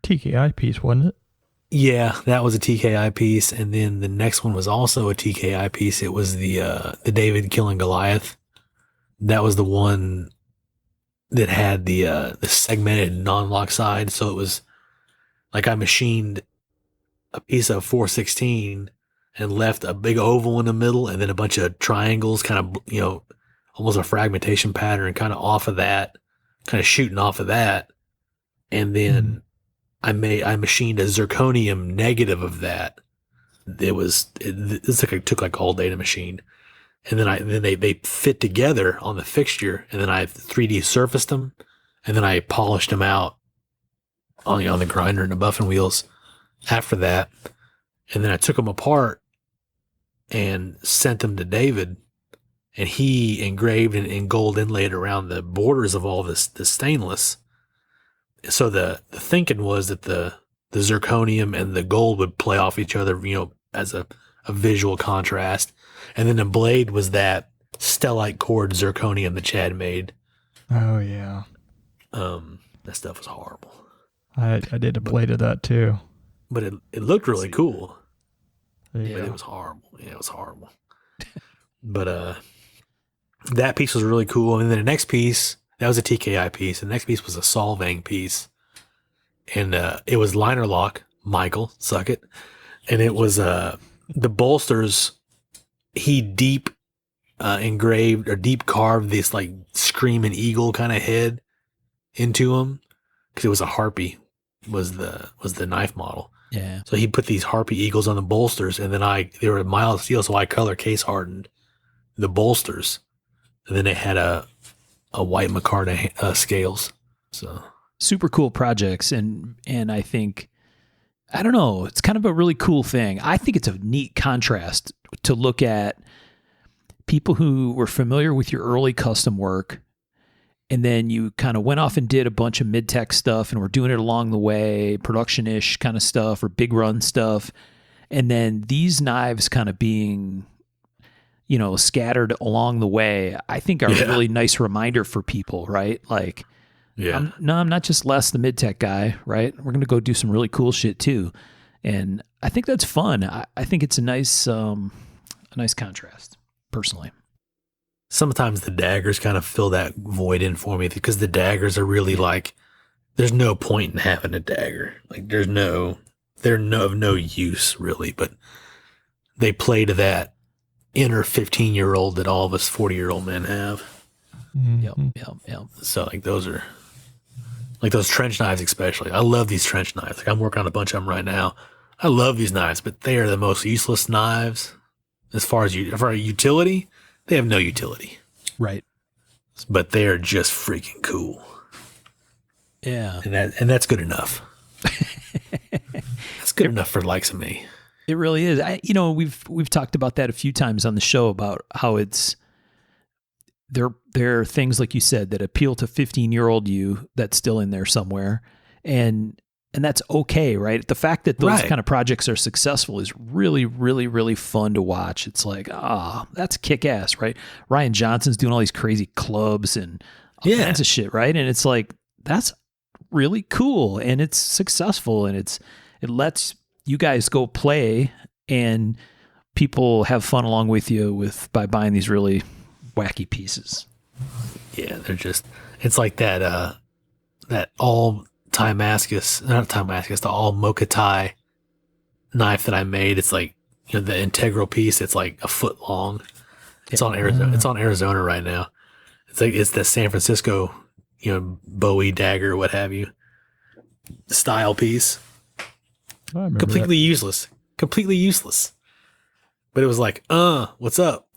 TKI piece, wasn't it? Yeah, that was a TKI piece, and then the next one was also a TKI piece. It was the David killing Goliath. That was the one that had the segmented non-lock side. So it was like I machined a piece of 416 and left a big oval in the middle, and then a bunch of triangles, kind of almost a fragmentation pattern, kind of off of that, kind of shooting off of that, and then. I machined a zirconium negative of that. It took like all day to machine. And then they fit together on the fixture, and then I 3D surfaced them, and then I polished them out on the grinder and the buffing wheels after that. And then I took them apart and sent them to David, and he engraved and gold inlaid around the borders of all this stainless. So the thinking was that the zirconium and the gold would play off each other, as a visual contrast. And then the blade was that stellite cord zirconium that Chad made. Oh yeah. That stuff was horrible. I did a blade of that too. But it looked really cool. There you But go. it was horrible. Yeah, it was horrible. But that piece was really cool. And then the next piece, that was a TKI piece. And the next piece was a Solvang piece. And it was liner lock, Michael, suck it. And it was the bolsters, he deep engraved or deep carved this like screaming eagle kind of head into them. Because it was a harpy, was the knife model. Yeah. So he put these harpy eagles on the bolsters, and then they were mild steel, so I color case hardened the bolsters. And then it had a white micarta scales. So Super cool projects, and I think, I don't know, it's kind of a really cool thing. I think it's a neat contrast to look at people who were familiar with your early custom work, and then you kind of went off and did a bunch of mid-tech stuff and were doing it along the way, production-ish kind of stuff or big run stuff. And then these knives kind of being, scattered along the way, I think are a really nice reminder for people, right? Like, I'm not just Les, the mid-tech guy, right? We're going to go do some really cool shit too. And I think that's fun. I think it's a nice contrast, personally. sometimes the daggers kind of fill that void in for me, because the daggers are really like, there's no point in having a dagger. Like they're of no use really, but they play to that inner 15-year-old that all of us 40-year-old men have. Mhm. Yep. So like those are like those trench knives, especially. I love these trench knives. Like I'm working on a bunch of them right now. I love these knives, but they are the most useless knives as far as utility. They have no utility, Right. but they are just freaking cool. Yeah. And that's good enough. That's good enough for the likes of me. It really is. We've talked about that a few times on the show about how there are things, like you said, that appeal to 15-year-old you that's still in there somewhere. And that's okay, right? The fact that those kind of projects are successful is really, really, really fun to watch. It's like, that's kick-ass, right? Ryan Johnson's doing all these crazy clubs and all kinds of shit, right? And it's like, that's really cool, and it's successful, and it lets you guys go play, and people have fun along with you by buying these really wacky pieces. Yeah, it's like that all Timascus, not Timascus, the all Mokatai knife that I made. It's like, the integral piece. It's like a foot long. It's on Arizona. It's on Arizona right now. It's like, it's the San Francisco, Bowie dagger, what have you, style piece. I remember Completely useless. But it was like, what's up?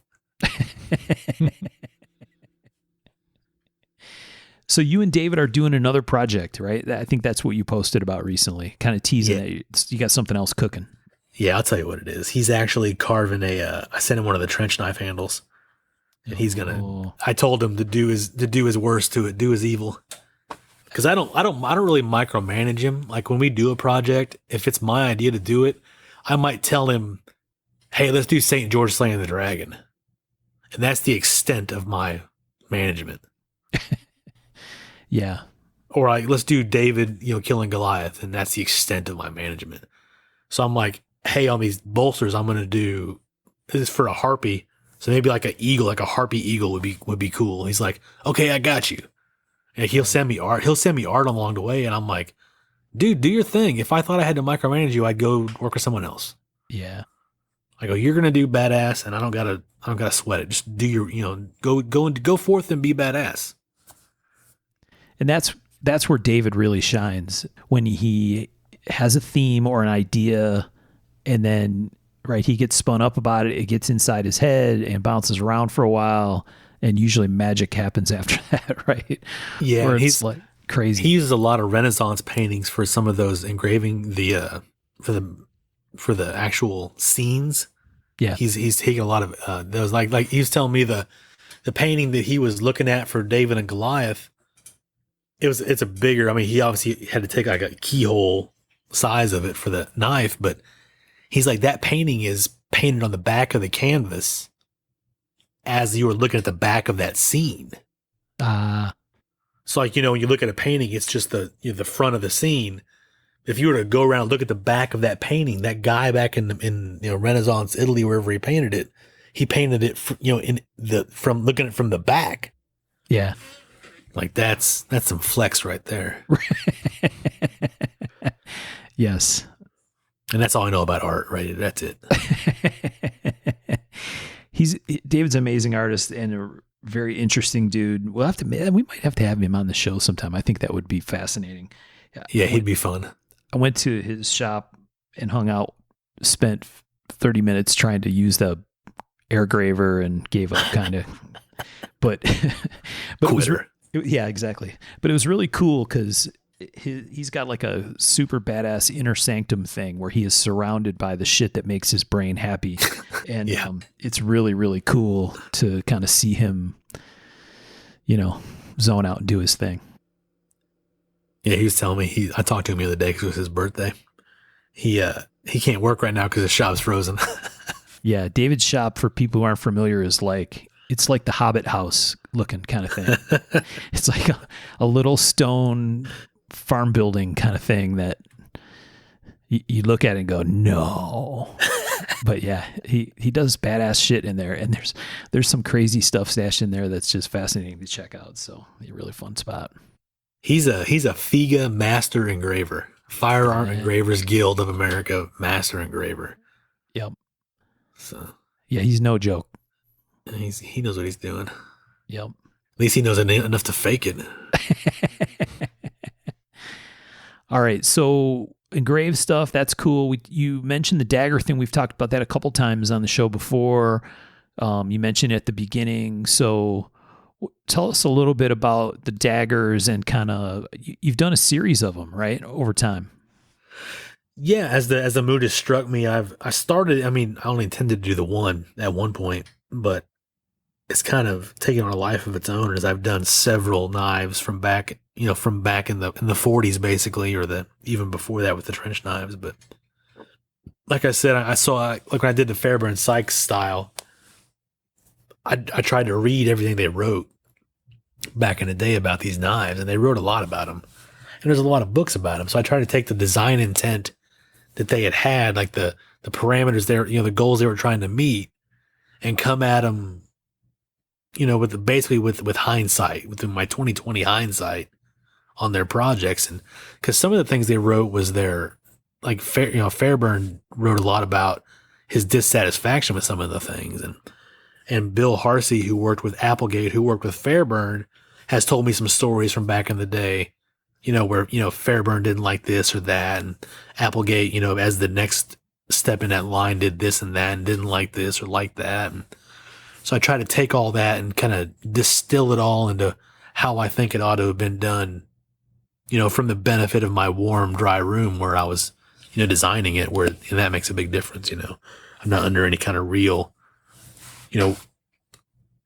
So you and David are doing another project, right? I think that's what you posted about recently, kind of teasing that you got something else cooking. Yeah, I'll tell you what it is. He's actually carving I sent him one of the trench knife handles, and he's gonna. Oh. I told him to do his worst to it, do his evil. Because I don't really micromanage him. Like when we do a project, if it's my idea to do it, I might tell him, "Hey, let's do St. George slaying the dragon," and that's the extent of my management. Yeah. Or like, let's do David, killing Goliath, and that's the extent of my management. So I'm like, hey, on these bolsters, I'm gonna do this is for a harpy. So maybe like an eagle, like a harpy eagle would be cool. He's like, okay, I got you. And he'll send me art. He'll send me art along the way, and I'm like, dude, do your thing. If I thought I had to micromanage you, I'd go work with someone else. Yeah. I go, you're gonna do badass, and I don't gotta sweat it. Just do your, go forth and be badass. And that's where David really shines, when he has a theme or an idea, and then he gets spun up about it. It gets inside his head and bounces around for a while, and usually magic happens after that, right? Yeah, where he's like crazy. He uses a lot of Renaissance paintings for some of those engraving for the actual scenes. Yeah, he's taking a lot of those. Like he was telling me the painting that he was looking at for David and Goliath. It's a bigger. I mean, he obviously had to take like a keyhole size of it for the knife, but he's like, that painting is painted on the back of the canvas as you were looking at the back of that scene. So like, when you look at a painting, it's just the front of the scene. If you were to go around and look at the back of that painting, that guy back in Renaissance Italy, wherever he painted it, from looking at it from the back. Yeah. Like that's some flex right there. Yes. And that's all I know about art, right? That's it. David's an amazing artist and a very interesting dude. We might have to have him on the show sometime. I think that would be fascinating. Yeah, he'd be fun. I went to his shop and hung out, spent 30 minutes trying to use the air graver and gave up kind of, but it was, yeah, exactly. But it was really cool because he's got like a super badass inner sanctum thing where he is surrounded by the shit that makes his brain happy. And it's really, really cool to kind of see him, zone out and do his thing. Yeah, he was telling me, I talked to him the other day because it was his birthday. He can't work right now because his shop's frozen. Yeah, David's shop, for people who aren't familiar, is it's like the Hobbit house looking kind of thing. It's like a little stone farm building kind of thing that you look at it and go, no. But yeah, he does badass shit in there, and there's some crazy stuff stashed in there that's just fascinating to check out. So a really fun spot. He's a FIGA master engraver, Firearm Engravers Guild of America master engraver. Yep. So yeah, he's no joke. He knows what he's doing. Yep. At least he knows enough to fake it. All right, so engraved stuff, that's cool. You mentioned the dagger thing. We've talked about that a couple times on the show before. You mentioned it at the beginning. So tell us a little bit about the daggers and kind of, you've done a series of them, right, over time. Yeah, as the mood has struck me, I only intended to do the one at one point, but it's kind of taken on a life of its own as I've done several knives from back in the 40s basically, or even before that with the trench knives. But like I said, I saw, like when I did the Fairbairn Sykes style, I tried to read everything they wrote back in the day about these knives, and they wrote a lot about them, and there's a lot of books about them. So I tried to take the design intent that they had, like the parameters there, the goals they were trying to meet, and come at them, with hindsight, with my 2020 hindsight on their projects. And because some of the things they wrote was Fairbairn wrote a lot about his dissatisfaction with some of the things, and Bill Harsey, who worked with Applegate, who worked with Fairbairn, has told me some stories from back in the day, where, Fairbairn didn't like this or that, and Applegate, as the next step in that line did this and that and didn't like this or like that. And so I try to take all that and kind of distill it all into how I think it ought to have been done, from the benefit of my warm, dry room where I was designing it, and that makes a big difference. I'm not under any kind of real,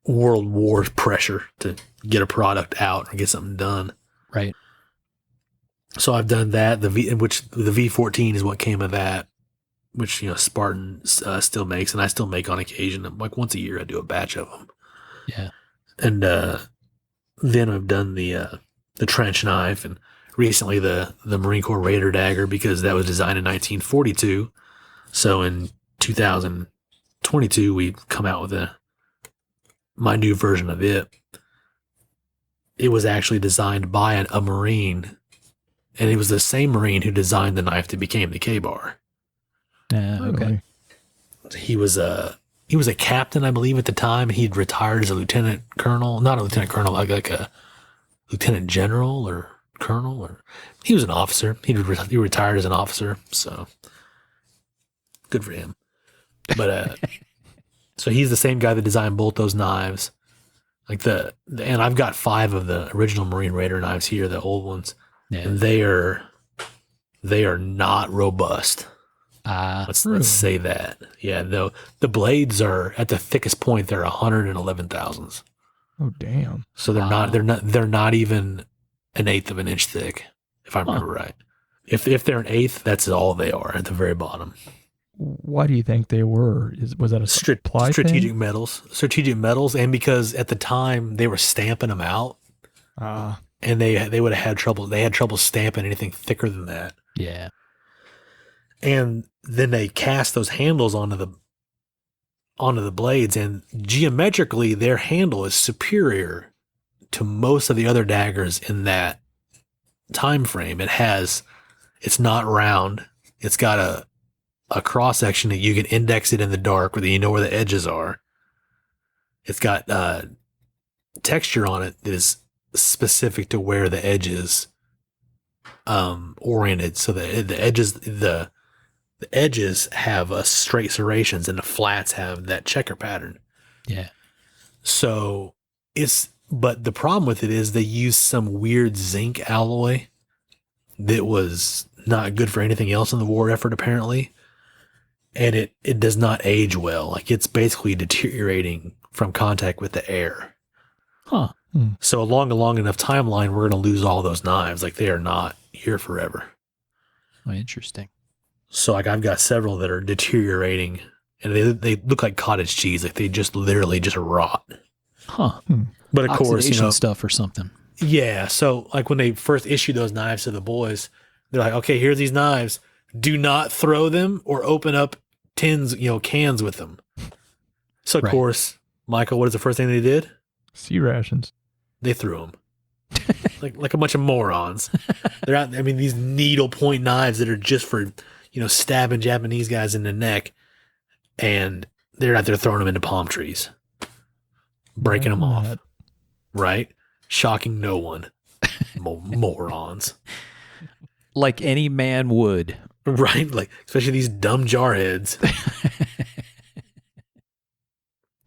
world war pressure to get a product out or get something done. Right. So I've done that. The V14 is what came of that, which Spartan still makes, and I still make on occasion. Like once a year, I do a batch of them. Yeah. And then I've done the trench knife, and recently the Marine Corps Raider dagger, because that was designed in 1942. So in 2022, we come out with my new version of it. It was actually designed by a Marine, and it was the same Marine who designed the knife that became the K-bar. Okay. He was a captain, I believe, at the time. He'd retired as a lieutenant colonel, not a lieutenant colonel, like a lieutenant general or colonel, or he was an officer. He retired as an officer, so good for him. But so he's the same guy that designed both those knives. Like and I've got 5 of the original Marine Raider knives here, the old ones, and they are not robust. Let's say that. Yeah, the blades are at the thickest point. They're 111 thousandths. Oh damn! So they're not even an eighth of an inch thick, if I remember right. If they're an eighth, that's all they are at the very bottom. Why do you think they were? Was that a supply strategic thing? metals, and because at the time they were stamping them out, and they would have had trouble. They had trouble stamping anything thicker than that. Yeah. And then they cast those handles onto the blades, and geometrically their handle is superior to most of the other daggers in that time frame. It's not round. It's got a cross section that you can index it in the dark, where you know where the edges are. It's got texture on it that is specific to where the edge is oriented. So the edges have straight serrations, and the flats have that checker pattern. Yeah. So but the problem with it is they use some weird zinc alloy that was not good for anything else in the war effort, apparently. And it does not age well. Like, it's basically deteriorating from contact with the air. Huh. So along a long enough timeline, we're going to lose all those knives. Like, they are not here forever. Oh, interesting. So like I've got several that are deteriorating, and they look like cottage cheese. Like they just literally just rot. Huh. But of course, oxidation stuff or something. Yeah. So like when they first issued those knives to the boys, they're like, okay, here's these knives. Do not throw them or open up tins, cans with them. So of course, Michael, what is the first thing they did? Sea rations. They threw them. like a bunch of morons. They're out. I mean, these needle point knives that are just for, stabbing Japanese guys in the neck, and they're out there throwing them into palm trees, breaking them off. Right? Shocking no one. Morons. Like any man would. Right? Like, especially these dumb jarheads.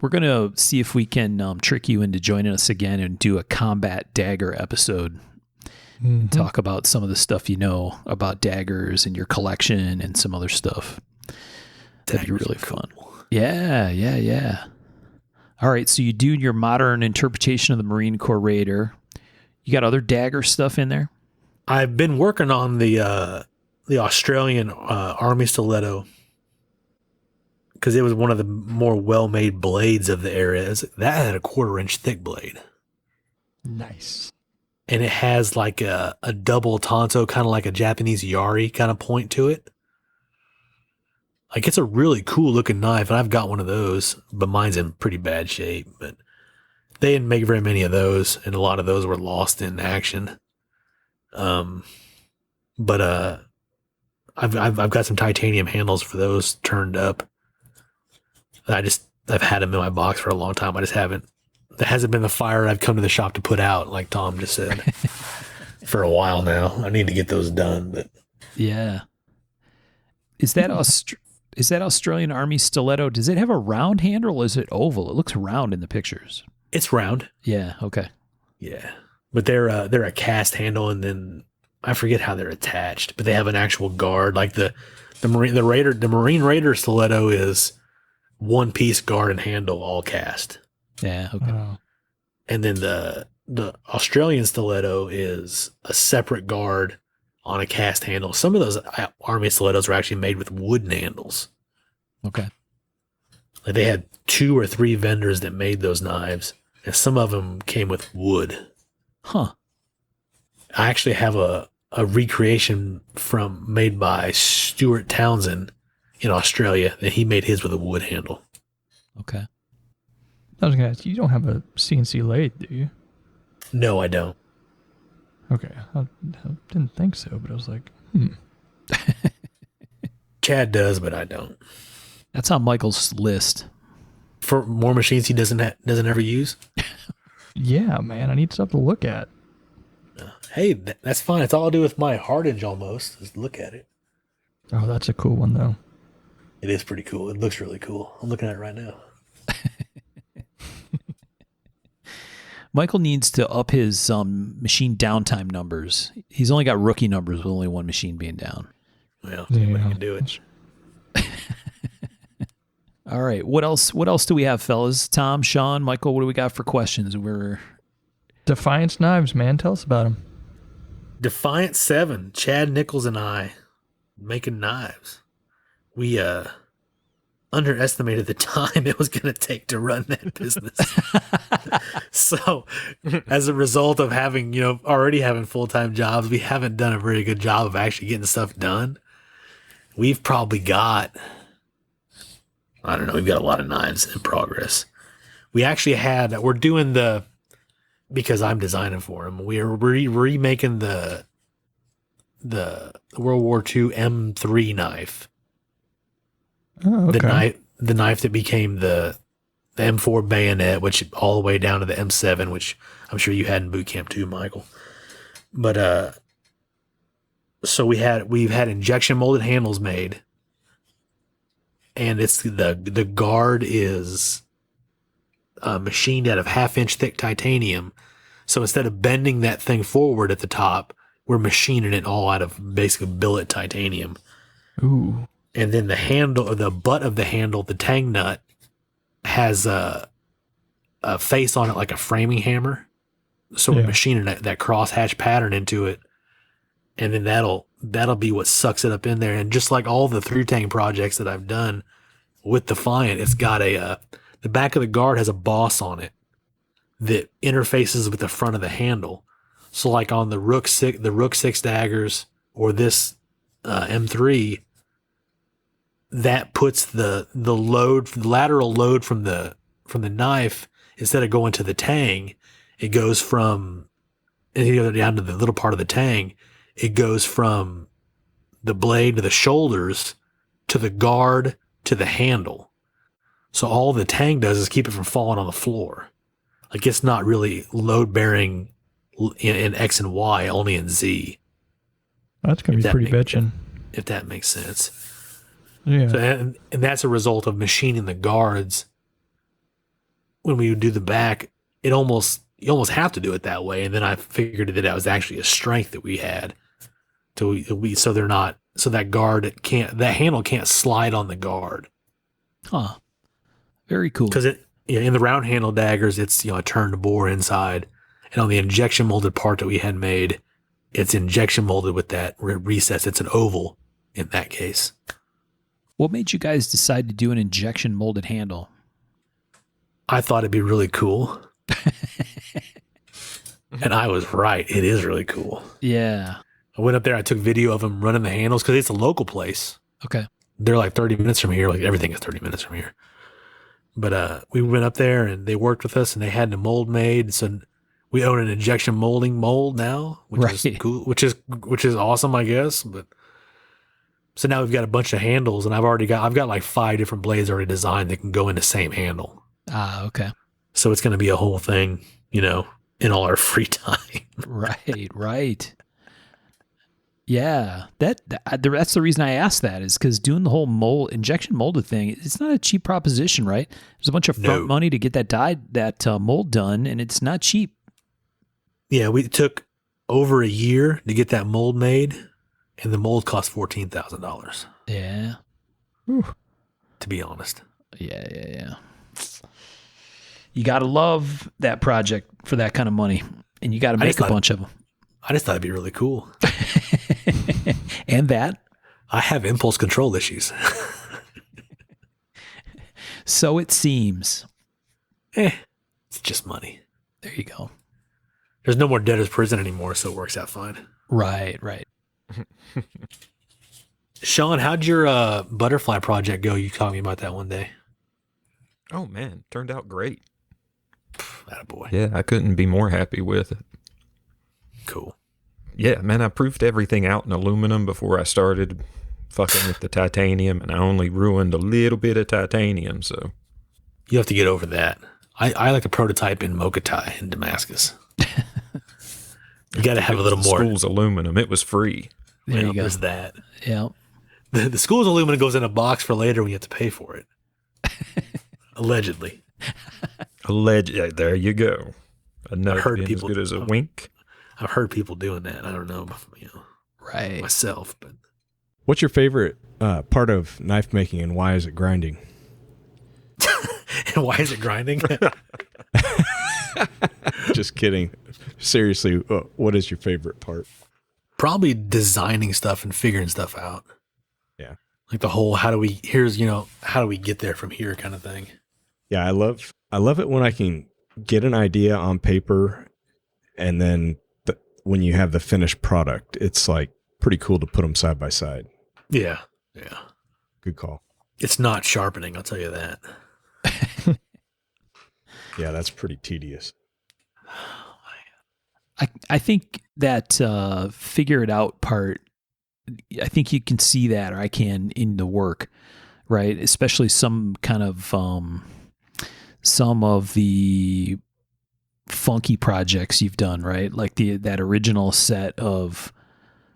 We're going to see if we can trick you into joining us again and do a combat dagger episode. Mm-hmm. Talk about some of the stuff you know about daggers and your collection and some other stuff. That'd be really fun. Yeah. All right, so you do your modern interpretation of the Marine Corps Raider. You got other dagger stuff in there? I've been working on the Australian Army stiletto, because it was one of the more well-made blades of the era. That had a 1/4-inch thick blade. Nice. And it has like a double tanto, kind of like a Japanese yari kind of point to it. Like, it's a really cool looking knife, and I've got one of those, but mine's in pretty bad shape. But they didn't make very many of those, and a lot of those were lost in action. I've got some titanium handles for those turned up. I've had them in my box for a long time. I just haven't. There hasn't been the fire I've come to the shop to put out, like Tom just said, for a while now. I need to get those done. But yeah, is that Australian Army stiletto? Does it have a round handle or is it oval? It looks round in the pictures. It's round. Yeah. Okay. Yeah, but they're a cast handle, and then I forget how they're attached, but they have an actual guard. Like the Marine Raider stiletto is one piece guard and handle all cast. Yeah. Okay. And then the Australian stiletto is a separate guard on a cast handle. Some of those Army stilettos were actually made with wooden handles. Okay. Like they had 2 or 3 vendors that made those knives, and some of them came with wood. Huh. I actually have a recreation made by Stuart Townsend in Australia, that he made his with a wood handle. Okay. I was going to ask, you don't have a CNC lathe, do you? No, I don't. Okay. I didn't think so, but I was like, Chad does, but I don't. That's on Michael's list. For more machines he doesn't ever use. Yeah, man, I need stuff to look at. Hey, that's fine. It's all to do with my hardage almost. Just look at it. Oh, that's a cool one, though. It is pretty cool. It looks really cool. I'm looking at it right now. Michael needs to up his machine downtime numbers. He's only got rookie numbers with only one machine being down. Well, Yeah. anybody can do it. All right. What else do we have, fellas? Tom, Sean, Michael, what do we got for questions? Defiance Knives, man. Tell us about them. Defiant 7, Chad Nichols and I making knives. We underestimated the time it was going to take to run that business. So as a result of having, already having full-time jobs, we haven't done a very good job of actually getting stuff done. We've probably got, I don't know, we've got a lot of knives in progress. We actually we're doing because I'm designing for them, we're remaking the World War II M3 knife. Oh, okay. The knife that became the M4 bayonet, which all the way down to the M7, which I'm sure you had in boot camp too, Michael. But so we've had injection molded handles made, and it's the guard is machined out of 1/2-inch thick titanium. So instead of bending that thing forward at the top, we're machining it all out of basically billet titanium. Ooh. And then the handle, or the butt of the handle, the tang nut, has a face on it like a framing hammer. So we're machining that crosshatch pattern into it. And then that'll be what sucks it up in there. And just like all the through tang projects that I've done with Defiant, it's got the back of the guard has a boss on it that interfaces with the front of the handle. So like on the Rook 6 daggers or this M3, that puts the lateral load from the knife, instead of going to the tang, it goes from, down to the little part of the tang, it goes from the blade to the shoulders to the guard to the handle. So all the tang does is keep it from falling on the floor. Like it's not really load bearing in X and Y, only in Z. That's going to be pretty bitchin'. If that makes sense. Yeah. So, and that's a result of machining the guards. When we would do the back, you almost have to do it that way. And then I figured that that was actually a strength that we had. So that handle can't slide on the guard. Huh. Very cool. Because in the round handle daggers, it's a turned bore inside, and on the injection molded part that we had made, it's injection molded with that recess. It's an oval in that case. What made you guys decide to do an injection molded handle? I thought it'd be really cool. And I was right. It is really cool. Yeah. I went up there. I took video of them running the handles because it's a local place. Okay. They're like 30 minutes from here. Like everything is 30 minutes from here. But we went up there and they worked with us and they had the mold made. So we own an injection molding mold now, which is cool, which is awesome, I guess. But so now we've got a bunch of handles, and I've got like 5 different blades already designed that can go in the same handle. Ah, okay. So it's going to be a whole thing, in all our free time. Right. Yeah, that's the reason I asked that, is because doing the whole injection molded thing, it's not a cheap proposition, right? There's a bunch of front money to get that mold done, and it's not cheap. Yeah, we took over a year to get that mold made, and the mold cost $14,000. Yeah. To be honest. Yeah. You got to love that project for that kind of money, and you got to make a bunch of them. I just thought it'd be really cool. And that? I have impulse control issues. So it seems. It's just money. There you go. There's no more debtor's prison anymore, so it works out fine. Right. Sean, how'd your butterfly project go? You told me about that one day. Oh, man. Turned out great. Attaboy. Yeah, I couldn't be more happy with it. Cool. Yeah, man, I proofed everything out in aluminum before I started fucking with the titanium, and I only ruined a little bit of titanium, so. You have to get over that. I like a prototype in Mokatai in Damascus. You got to have a little more. School's aluminum. It was free. There you go. There's that. Yeah. The school's aluminum goes in a box for later when you have to pay for it. Allegedly. Yeah, there you go. A nudge heard being people- as good as a wink. I've heard people doing that. I don't know, Right. myself, but What's your favorite part of knife making, and why is it grinding? and why is it grinding? Just kidding. Seriously, what is your favorite part? Probably designing stuff and figuring stuff out. Yeah. Like the whole how do we get there from here kind of thing. Yeah, I love it when I can get an idea on paper, and then when you have the finished product, it's like pretty cool to put them side by side. Yeah. Good call. It's not sharpening, I'll tell you that. Yeah, that's pretty tedious. I think that figure it out part, I think you can see that, or I can, in the work, right? Especially some kind of some of the funky projects you've done, right? Like that original set of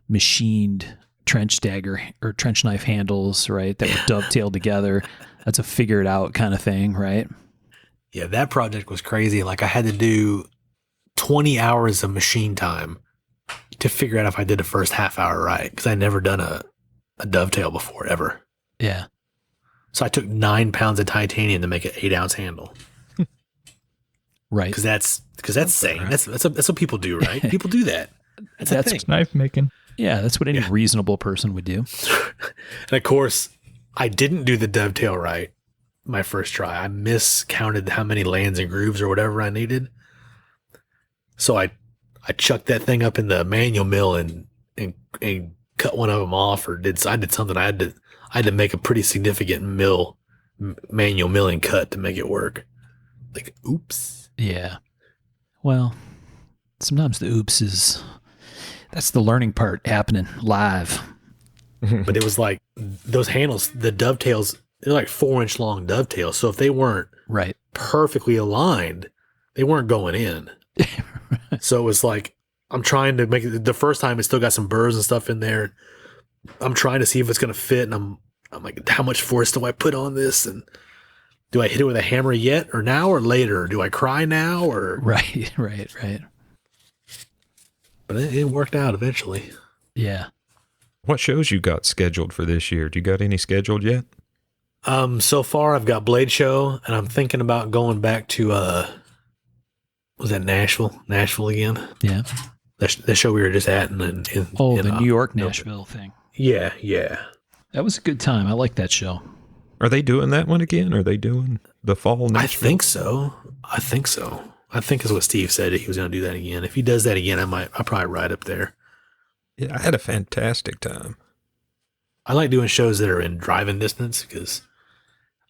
machined trench dagger or trench knife handles, right? That were dovetailed together. That's a figure it out kind of thing, right? Yeah, that project was crazy. Like I had to do 20 hours of machine time to figure out if I did the first half hour right, because I'd never done a dovetail before, ever. Yeah. So I took 9 pounds of titanium to make an 8-ounce handle. Right. Because that's sane. That's what people do, right? People do that. That's a thing. Knife making. Yeah, that's what any reasonable person would do. And of course, I didn't do the dovetail right my first try. I miscounted how many lands and grooves or whatever I needed. So I chucked that thing up in the manual mill and cut one of them off, or I did something. I had to make a pretty significant manual milling cut to make it work. Like, oops. Yeah. Well, sometimes the oops that's the learning part happening live. But it was like those handles, the dovetails, they're like 4-inch long dovetails. So if they weren't Right. perfectly aligned, they weren't going in. So it was like, I'm trying to make it, the first time it still got some burrs and stuff in there. I'm trying to see if it's going to fit. And I'm like, how much force do I put on this? And do I hit it with a hammer yet or now or later? Do I cry now or? Right. But it worked out eventually. Yeah. What shows you got scheduled for this year? Do you got any scheduled yet? So far I've got Blade Show, and I'm thinking about going back to, was that Nashville again? Yeah. The show we were just at. The New York, Nashville thing. Yeah. That was a good time. I like that show. Are they doing that one again? Are they doing the fall I Nashville? think so. I think is what Steve said. He was going to do that again. If he does that again, I'll probably ride up there. Yeah, I had a fantastic time. I like doing shows that are in driving distance because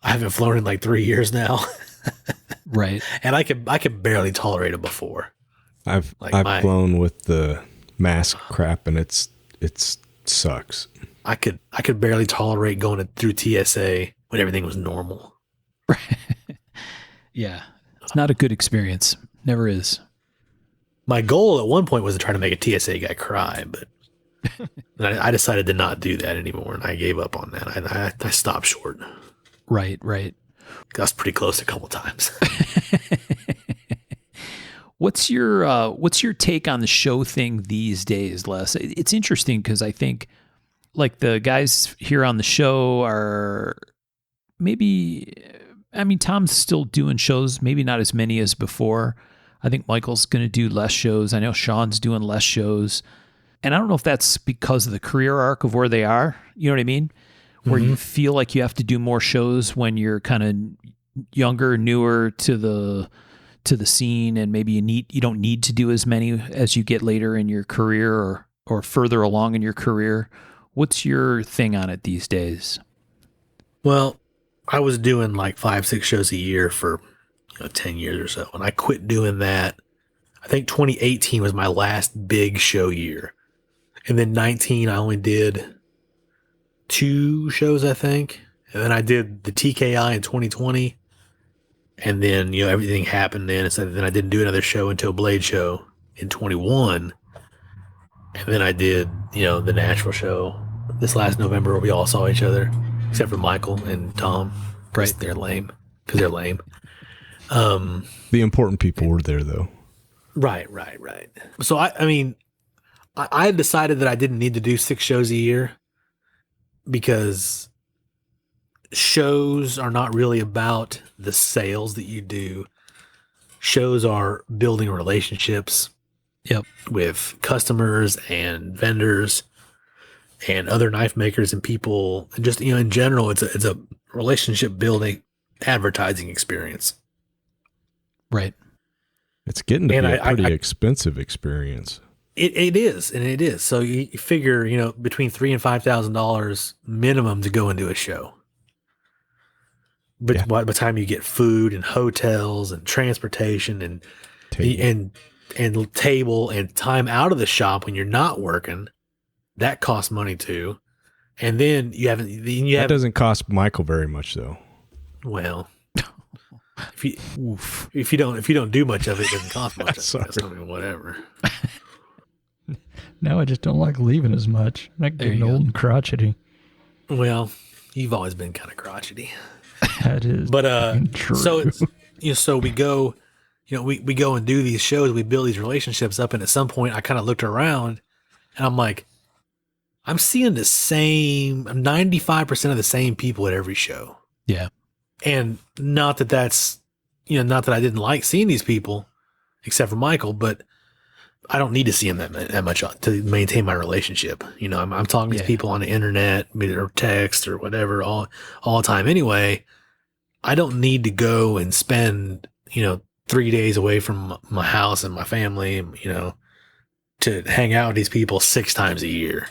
I haven't flown in like 3 years now. Right. And I could barely tolerate it before. I've flown with the mask crap, and it sucks. I could barely tolerate going through TSA when everything was normal. Yeah. It's not a good experience. Never is. My goal at one point was to try to make a TSA guy cry, but I decided to not do that anymore, and I gave up on that. I stopped short. Right. I was pretty close a couple times. What's your take on the show thing these days, Les? It's interesting because I think like the guys here on the show are maybe, I mean, Tom's still doing shows, maybe not as many as before. I think Michael's going to do less shows. I know Sean's doing less shows. And I don't know if that's because of the career arc of where they are. You know what I mean? Where you feel like you have to do more shows when you're kind of younger, newer to the scene, and maybe you don't need to do as many as you get later in your career or further along in your career. What's your thing on it these days? Well, I was doing like 5-6 shows a year for 10 years or so, and I quit doing that. I think 2018 was my last big show year, and then 19 I only did 2 shows, I think, and then I did the TKI in 2020. And then, everything happened then. So then I didn't do another show until Blade Show in 21. And then I did, the Nashville show this last November where we all saw each other, except for Michael and Tom. Right. They're lame. Because they're lame. The important people were there, though. Right. So, I had decided that I didn't need to do 6 shows a year because shows are not really about the sales that you do. Shows are building relationships with customers and vendors and other knife makers and people. And just, in general, it's a relationship building advertising experience. Right. It's getting to be a pretty expensive experience. It is. And it is. So you figure, between $3,000 and $5,000 minimum to go into a show. But by the time you get food and hotels and transportation and table and time out of the shop when you're not working, that costs money too. And then that doesn't cost Michael very much though. Well, if you don't do much of it, it doesn't cost much. Sorry. Whatever. Now I just don't like leaving as much. I'm getting old and crotchety. Well, you've always been kind of crotchety. That is, but true. So it's so we go, we go and do these shows, we build these relationships up, and at some point I kind of looked around, and I'm like, I'm seeing the same 95% of the same people at every show. Yeah, and not that that's not that I didn't like seeing these people, except for Michael, but I don't need to see him that much to maintain my relationship. I'm talking to these people on the internet or text or whatever all the time anyway. I don't need to go and spend, 3 days away from my house and my family, to hang out with these people 6 times a year.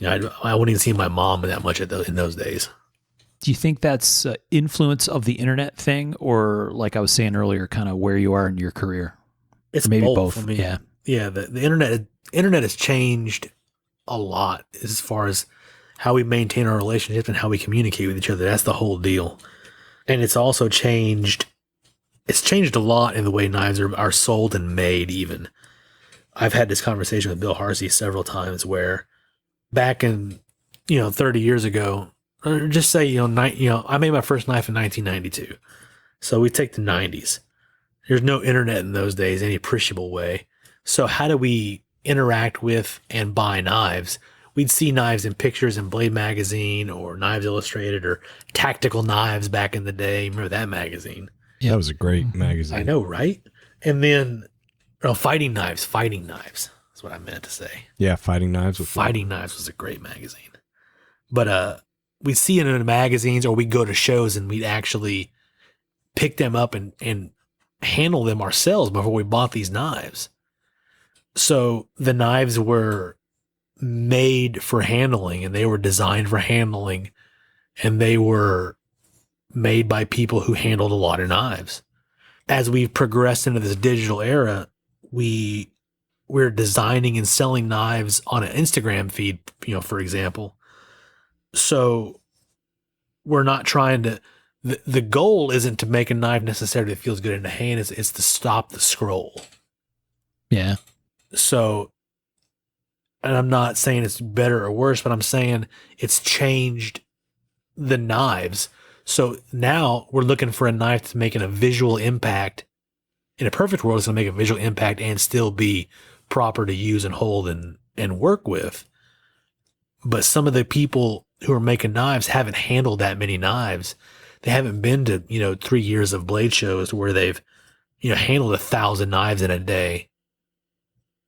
I wouldn't even see my mom that much in those days. Do you think that's influence of the internet thing, or like I was saying earlier, kind of where you are in your career? It's or maybe both. both. Yeah. The internet has changed a lot as far as how we maintain our relationships and how we communicate with each other. That's the whole deal. And it's also changed. It's changed a lot in the way knives are sold and made even. I've had this conversation with Bill Harsey several times where back in, 30 years ago, or just say, I made my first knife in 1992. So we take the 90s. There's no internet in those days, any appreciable way. So how do we interact with and buy knives? We'd see knives in pictures in Blade Magazine or Knives Illustrated or Tactical Knives back in the day. Remember that magazine? Yeah, that was a great magazine. I know, right? And then Fighting Knives. That's what I meant to say. Yeah, Fighting Knives. Fighting Knives was a great magazine. But we'd see it in the magazines, or we'd go to shows and we'd actually pick them up and handle them ourselves before we bought these knives. So the knives were made for handling, and they were designed for handling, and they were made by people who handled a lot of knives. As we've progressed into this digital era, we're designing and selling knives on an Instagram feed, for example. So we're not trying to, the goal isn't to make a knife necessarily that feels good in the hand. It's to stop the scroll. Yeah. So, and I'm not saying it's better or worse, but I'm saying it's changed the knives. So now we're looking for a knife that's making a visual impact in a perfect world, it's going to make a visual impact and still be proper to use and hold and work with. But some of the people who are making knives haven't handled that many knives. They haven't been to, 3 years of blade shows where they've, handled 1,000 knives in a day.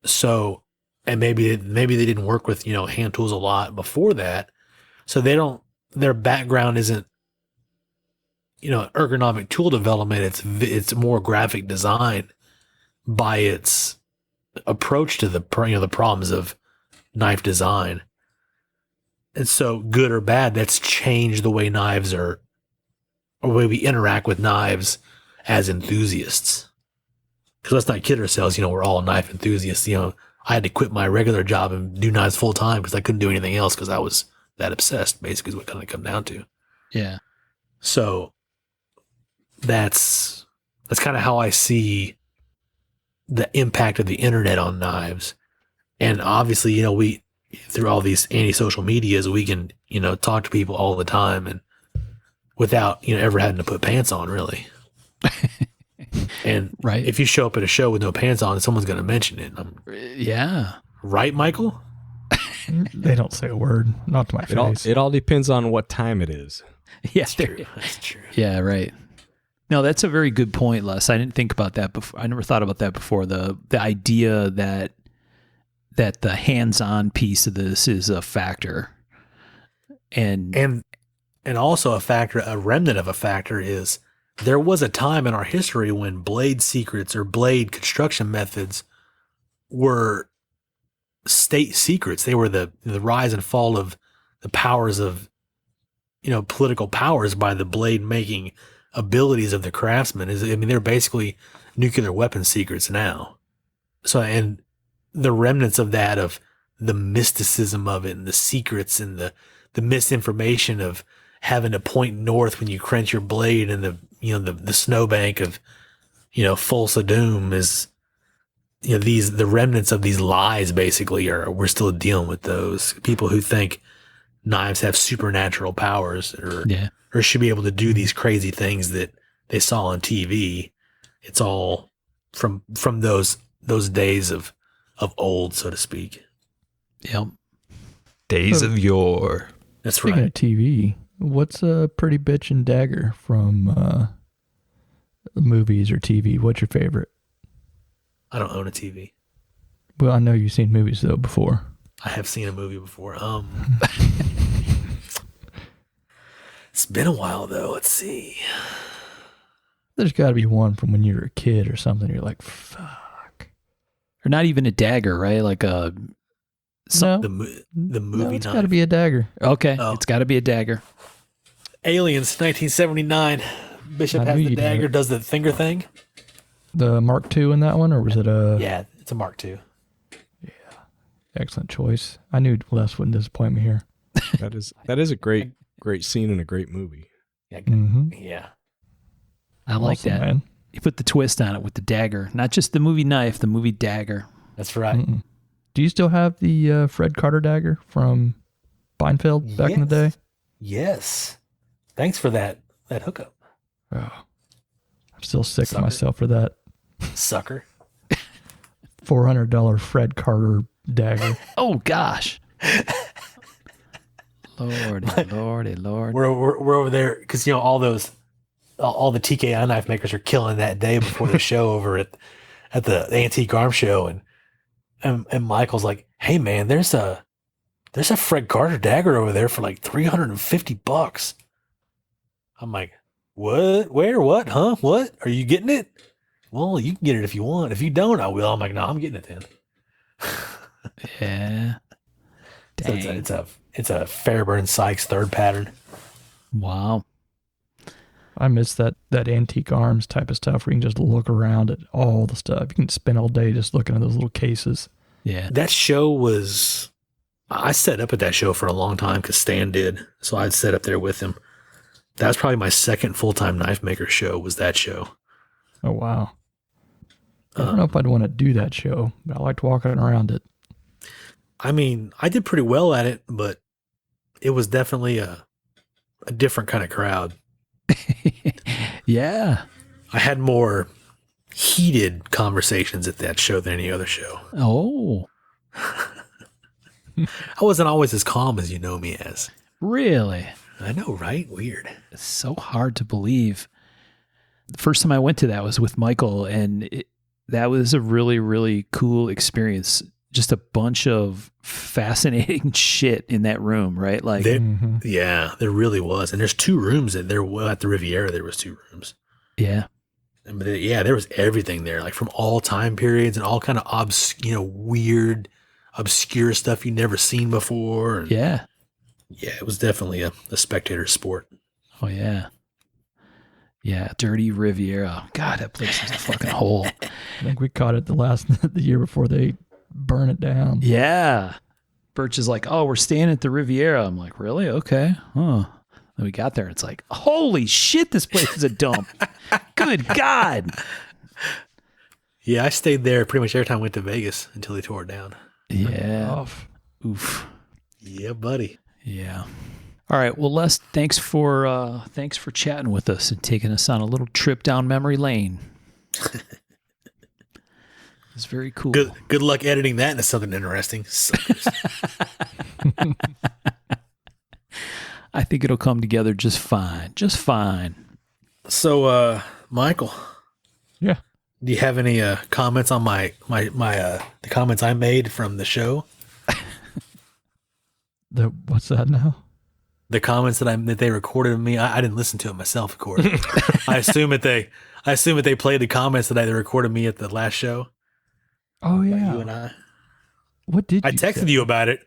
So, and maybe they didn't work with, hand tools a lot before that. So their background isn't, ergonomic tool development. It's more graphic design by its approach to the problems of knife design. And so, good or bad, that's changed the way knives are, or the way we interact with knives as enthusiasts. Because let's not kid ourselves, we're all knife enthusiasts. I had to quit my regular job and do knives full time because I couldn't do anything else because I was that obsessed, basically, is what kind of come down to. Yeah. So that's kind of how I see the impact of the internet on knives. And obviously, we, through all these anti-social medias, we can, talk to people all the time and without, ever having to put pants on, really. And Right. if you show up at a show with no pants on, someone's going to mention it. Yeah. Right, Michael? They don't say a word, not to my face. It all depends on what time it is. Yeah. That's true. That's true. Yeah, right. No, that's a very good point, Les. I didn't think about that before. I never thought about that before. The idea that the hands-on piece of this is a factor. And also a remnant of a factor is there was a time in our history when blade secrets or blade construction methods were state secrets. They were the rise and fall of the powers of, political powers by the blade making abilities of the craftsmen. They're basically nuclear weapon secrets now. So, and the remnants of that, of the mysticism of it and the secrets and the misinformation of having to point north when you crunch your blade and the snowbank of, Fulsa Doom is, the remnants of these lies basically we're still dealing with those people who think knives have supernatural powers or should be able to do these crazy things that they saw on TV. It's all from those days of old, so to speak. Yep. Days of yore. That's Speaking right. of TV, what's a pretty bitch and dagger from movies or TV? What's your favorite? I don't own a TV. Well, I know you've seen movies though before. I have seen a movie before. It's been a while though. Let's see. There's got to be one from when you were a kid or something. You're like, fuck. Or not even a dagger, right? Like a... No, The movie no, it's knife. got to be a dagger. Okay, Oh. It's got to be a dagger. Aliens, 1979. Bishop I has knew the you'd know dagger, it. does the finger thing. The Mark II in that one, or was it a... Yeah, it's a Mark II. Excellent choice. I knew Les wouldn't disappoint me here. That is a great scene in a great movie. Yeah, Mm-hmm. yeah. I like Awesome, that. man. You put the twist on it with the dagger. Not just the movie knife, the movie dagger. That's right. Mm-mm. Do you still have the Fred Carter dagger from Beinfeld back in the day? Yes. Thanks for that hookup, Oh, I'm still sick Sucker. of myself for that sucker. $400 Fred Carter dagger. Oh, gosh. Lordy. We're over there because all the TKI knife makers are killing that day before the show over at the antique arm show, and Michael's like, "Hey man, there's a Fred Carter dagger over there for like $350." I'm like, "What? Where? What? Huh? What? Are you getting it?" "Well, you can get it if you want. If you don't, I will." I'm like, "No, I'm getting it then." Yeah. So Dang. it's a Fairburn Sykes third pattern. Wow. I miss that antique arms type of stuff where you can just look around at all the stuff. You can spend all day just looking at those little cases. Yeah. That show was, I set up at that show for a long time because Stan did. So I'd set up there with him. That was probably my second full-time knife maker show, was that show. Oh, wow. I don't know if I'd want to do that show, but I liked walking around it. I mean, I did pretty well at it, but it was definitely a different kind of crowd. Yeah. I had more heated conversations at that show than any other show. Oh, I wasn't always as calm as you know me as. really? I know, right? Weird. It's so hard to believe. The first time I went to that was with Michael, and that was a really, really cool experience. Just a bunch of fascinating shit in that room, right? Like, Yeah, there really was. And there's 2 rooms at the Riviera. There was 2 rooms. yeah, But there was everything there, like from all time periods and all kind of weird, obscure stuff you'd never seen before. And yeah. yeah, it was definitely a spectator sport. Oh, yeah. Yeah, dirty Riviera. God, that place is a fucking hole. I think we caught it the year before they burn it down. Yeah. Birch is like, oh, we're staying at the Riviera. I'm like, really? Okay. Huh. Then we got there. It's like, holy shit, this place is a dump. Good God. Yeah, I stayed there pretty much every time I went to Vegas until they tore it down. Yeah. Off. Oof. Yeah, buddy. Yeah. All right. Well, Les, thanks for chatting with us and taking us on a little trip down memory lane. It's very cool. Good luck editing that into something interesting. Suckers. I think it'll come together just fine. Just fine. So, Michael, Yeah. do you have any comments on my the comments I made from the show? What's that now? The comments that they recorded of me. I didn't listen to it myself, of course. I assume that they played the comments that they recorded me at the last show. Oh By yeah. you and I. What did I you texted say? you about it.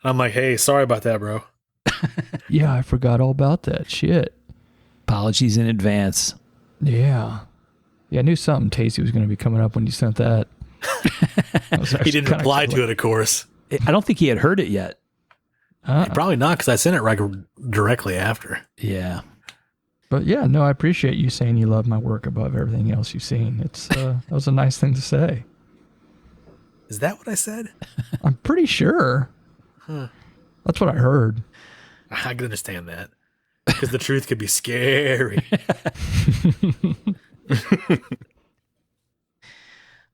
I'm like, hey, sorry about that, bro. Yeah, I forgot all about that shit. Apologies in advance. Yeah. Yeah, I knew something tasty was going to be coming up when you sent that. He didn't reply to it, of course. I don't think he had heard it yet. Probably not, because I sent it right directly after. Yeah. But yeah, no, I appreciate you saying you love my work above everything else you've seen. It's that was a nice thing to say. Is that what I said? I'm pretty sure. That's what I heard. I can understand that. Because the truth could be scary.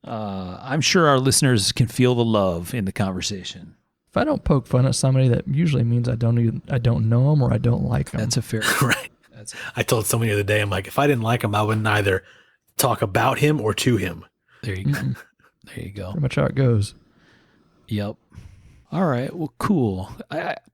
I'm sure our listeners can feel the love in the conversation. If I don't poke fun at somebody, that usually means I don't know them or I don't like them. That's a fair. Right. I told somebody the other day, I'm like, if I didn't like him, I would neither talk about him or to him. There you go. There you go. Pretty much how it goes. Yep. All right. Well, cool.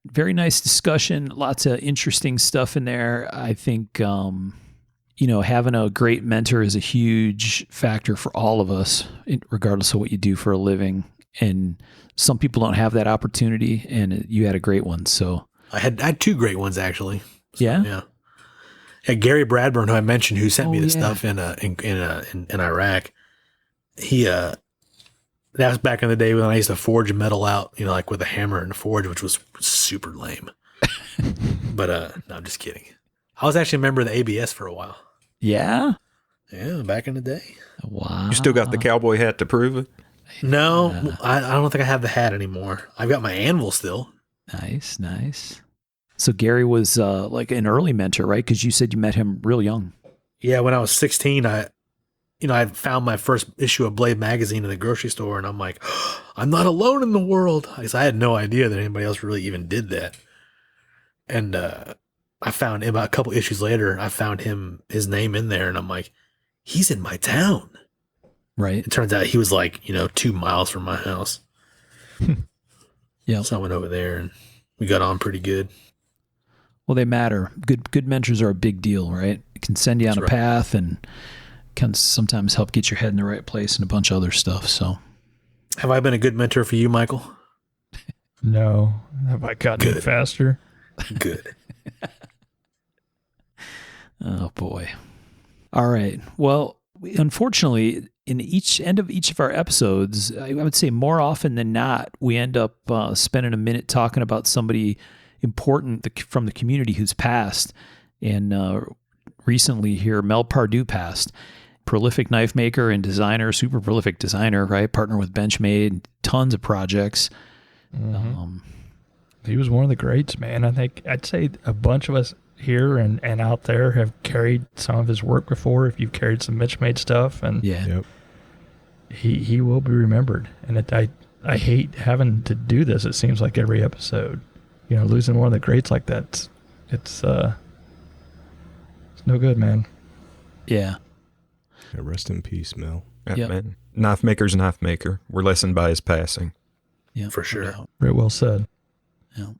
Very nice discussion. Lots of interesting stuff in there. I think, having a great mentor is a huge factor for all of us, regardless of what you do for a living. And some people don't have that opportunity, and you had a great one. So I had 2 great ones, actually. So, yeah. Yeah. Gary Bradburn, who I mentioned, who sent me the stuff in Iraq. He that was back in the day when I used to forge metal out, like with a hammer and a forge, which was super lame. But no, I'm just kidding. I was actually a member of the ABS for a while. Yeah. Yeah, back in the day. Wow. You still got the cowboy hat to prove it? No, I don't think I have the hat anymore. I've got my anvil still. Nice, nice. So Gary was like an early mentor, right? Because you said you met him real young. Yeah, when I was 16, I found my first issue of Blade magazine in the grocery store, and I'm like, I'm not alone in the world. Because I had no idea that anybody else really even did that. And I found him about a couple issues later. I found his name in there, and I'm like, he's in my town. Right. It turns out he was like, 2 miles from my house. Yeah. So I went over there, and we got on pretty good. Well, they matter. Good mentors are a big deal, right? It can send you on a path and can sometimes help get your head in the right place and a bunch of other stuff. So, have I been a good mentor for you, Michael? No. Have I gotten it faster? Good. Oh boy. All right. Well, unfortunately, in each end of each of our episodes, I would say more often than not, we end up spending a minute talking about somebody important from the community who's passed. And recently here, Mel Pardue passed. Prolific knife maker and designer, super prolific designer, right? Partner with Benchmade, tons of projects. Mm-hmm. He was one of the greats, man. I think I'd say a bunch of us here and out there have carried some of his work before. If you've carried some Mitch made stuff, and Yeah. Yep. he will be remembered. And I hate having to do this. It seems like every episode, losing one of the greats like that. It's no good, man. Yeah. Yeah, rest in peace, Mel. Yeah, Yep. man. Knife maker's knife maker. We're lessened by his passing. Yeah. For sure. no doubt. Very well said. Yeah.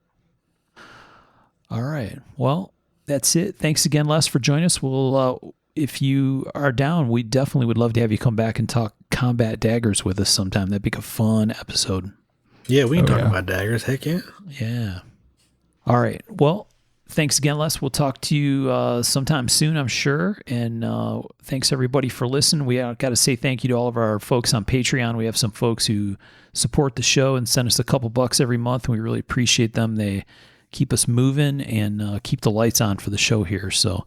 All right. Well, that's it. Thanks again, Les, for joining us. We'll, if you are down, we definitely would love to have you come back and talk combat daggers with us sometime. That'd be a fun episode. Yeah, we can talk yeah. about daggers. Heck yeah. Yeah. All right. Well, thanks again, Les. We'll talk to you sometime soon, I'm sure. And thanks, everybody, for listening. We got to say thank you to all of our folks on Patreon. We have some folks who support the show and send us a couple bucks every month, and we really appreciate them. They keep us moving and keep the lights on for the show here. So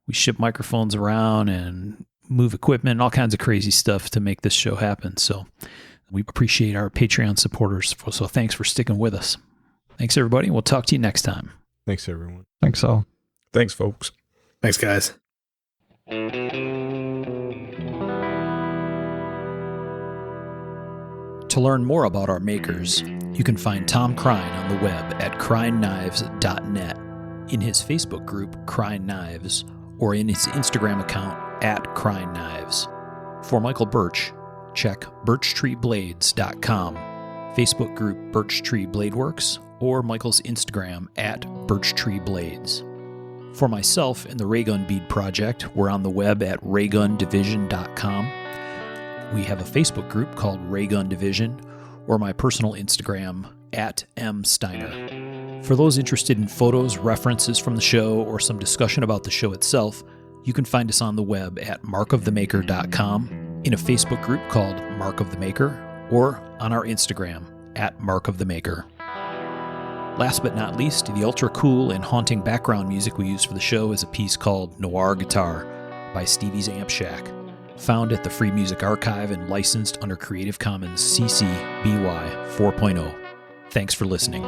we ship microphones around and move equipment and all kinds of crazy stuff to make this show happen. So we appreciate our Patreon supporters. So thanks for sticking with us. Thanks, everybody. We'll talk to you next time. Thanks, everyone. Thanks all. Thanks, folks. Thanks, guys. To learn more about our makers, you can find Tom Crine on the web at crineknives.net, in his Facebook group, Crine Knives, or in his Instagram account, at Crine Knives. For Michael Birch, check birchtreeblades.com, Facebook group Birch Tree Blade Works, or Michael's Instagram at birchtreeblades. For myself and the Raygun Bead Project, we're on the web at raygundivision.com. We have a Facebook group called Raygun Division, or my personal Instagram, at msteiner. For those interested in photos, references from the show, or some discussion about the show itself, you can find us on the web at markofthemaker.com, in a Facebook group called Mark of the Maker, or on our Instagram, at Mark of the Maker. Last but not least, the ultra cool and haunting background music we use for the show is a piece called Noir Guitar by Stevie's Amp Shack, found at the Free Music Archive and licensed under Creative Commons CC BY 4.0. Thanks for listening.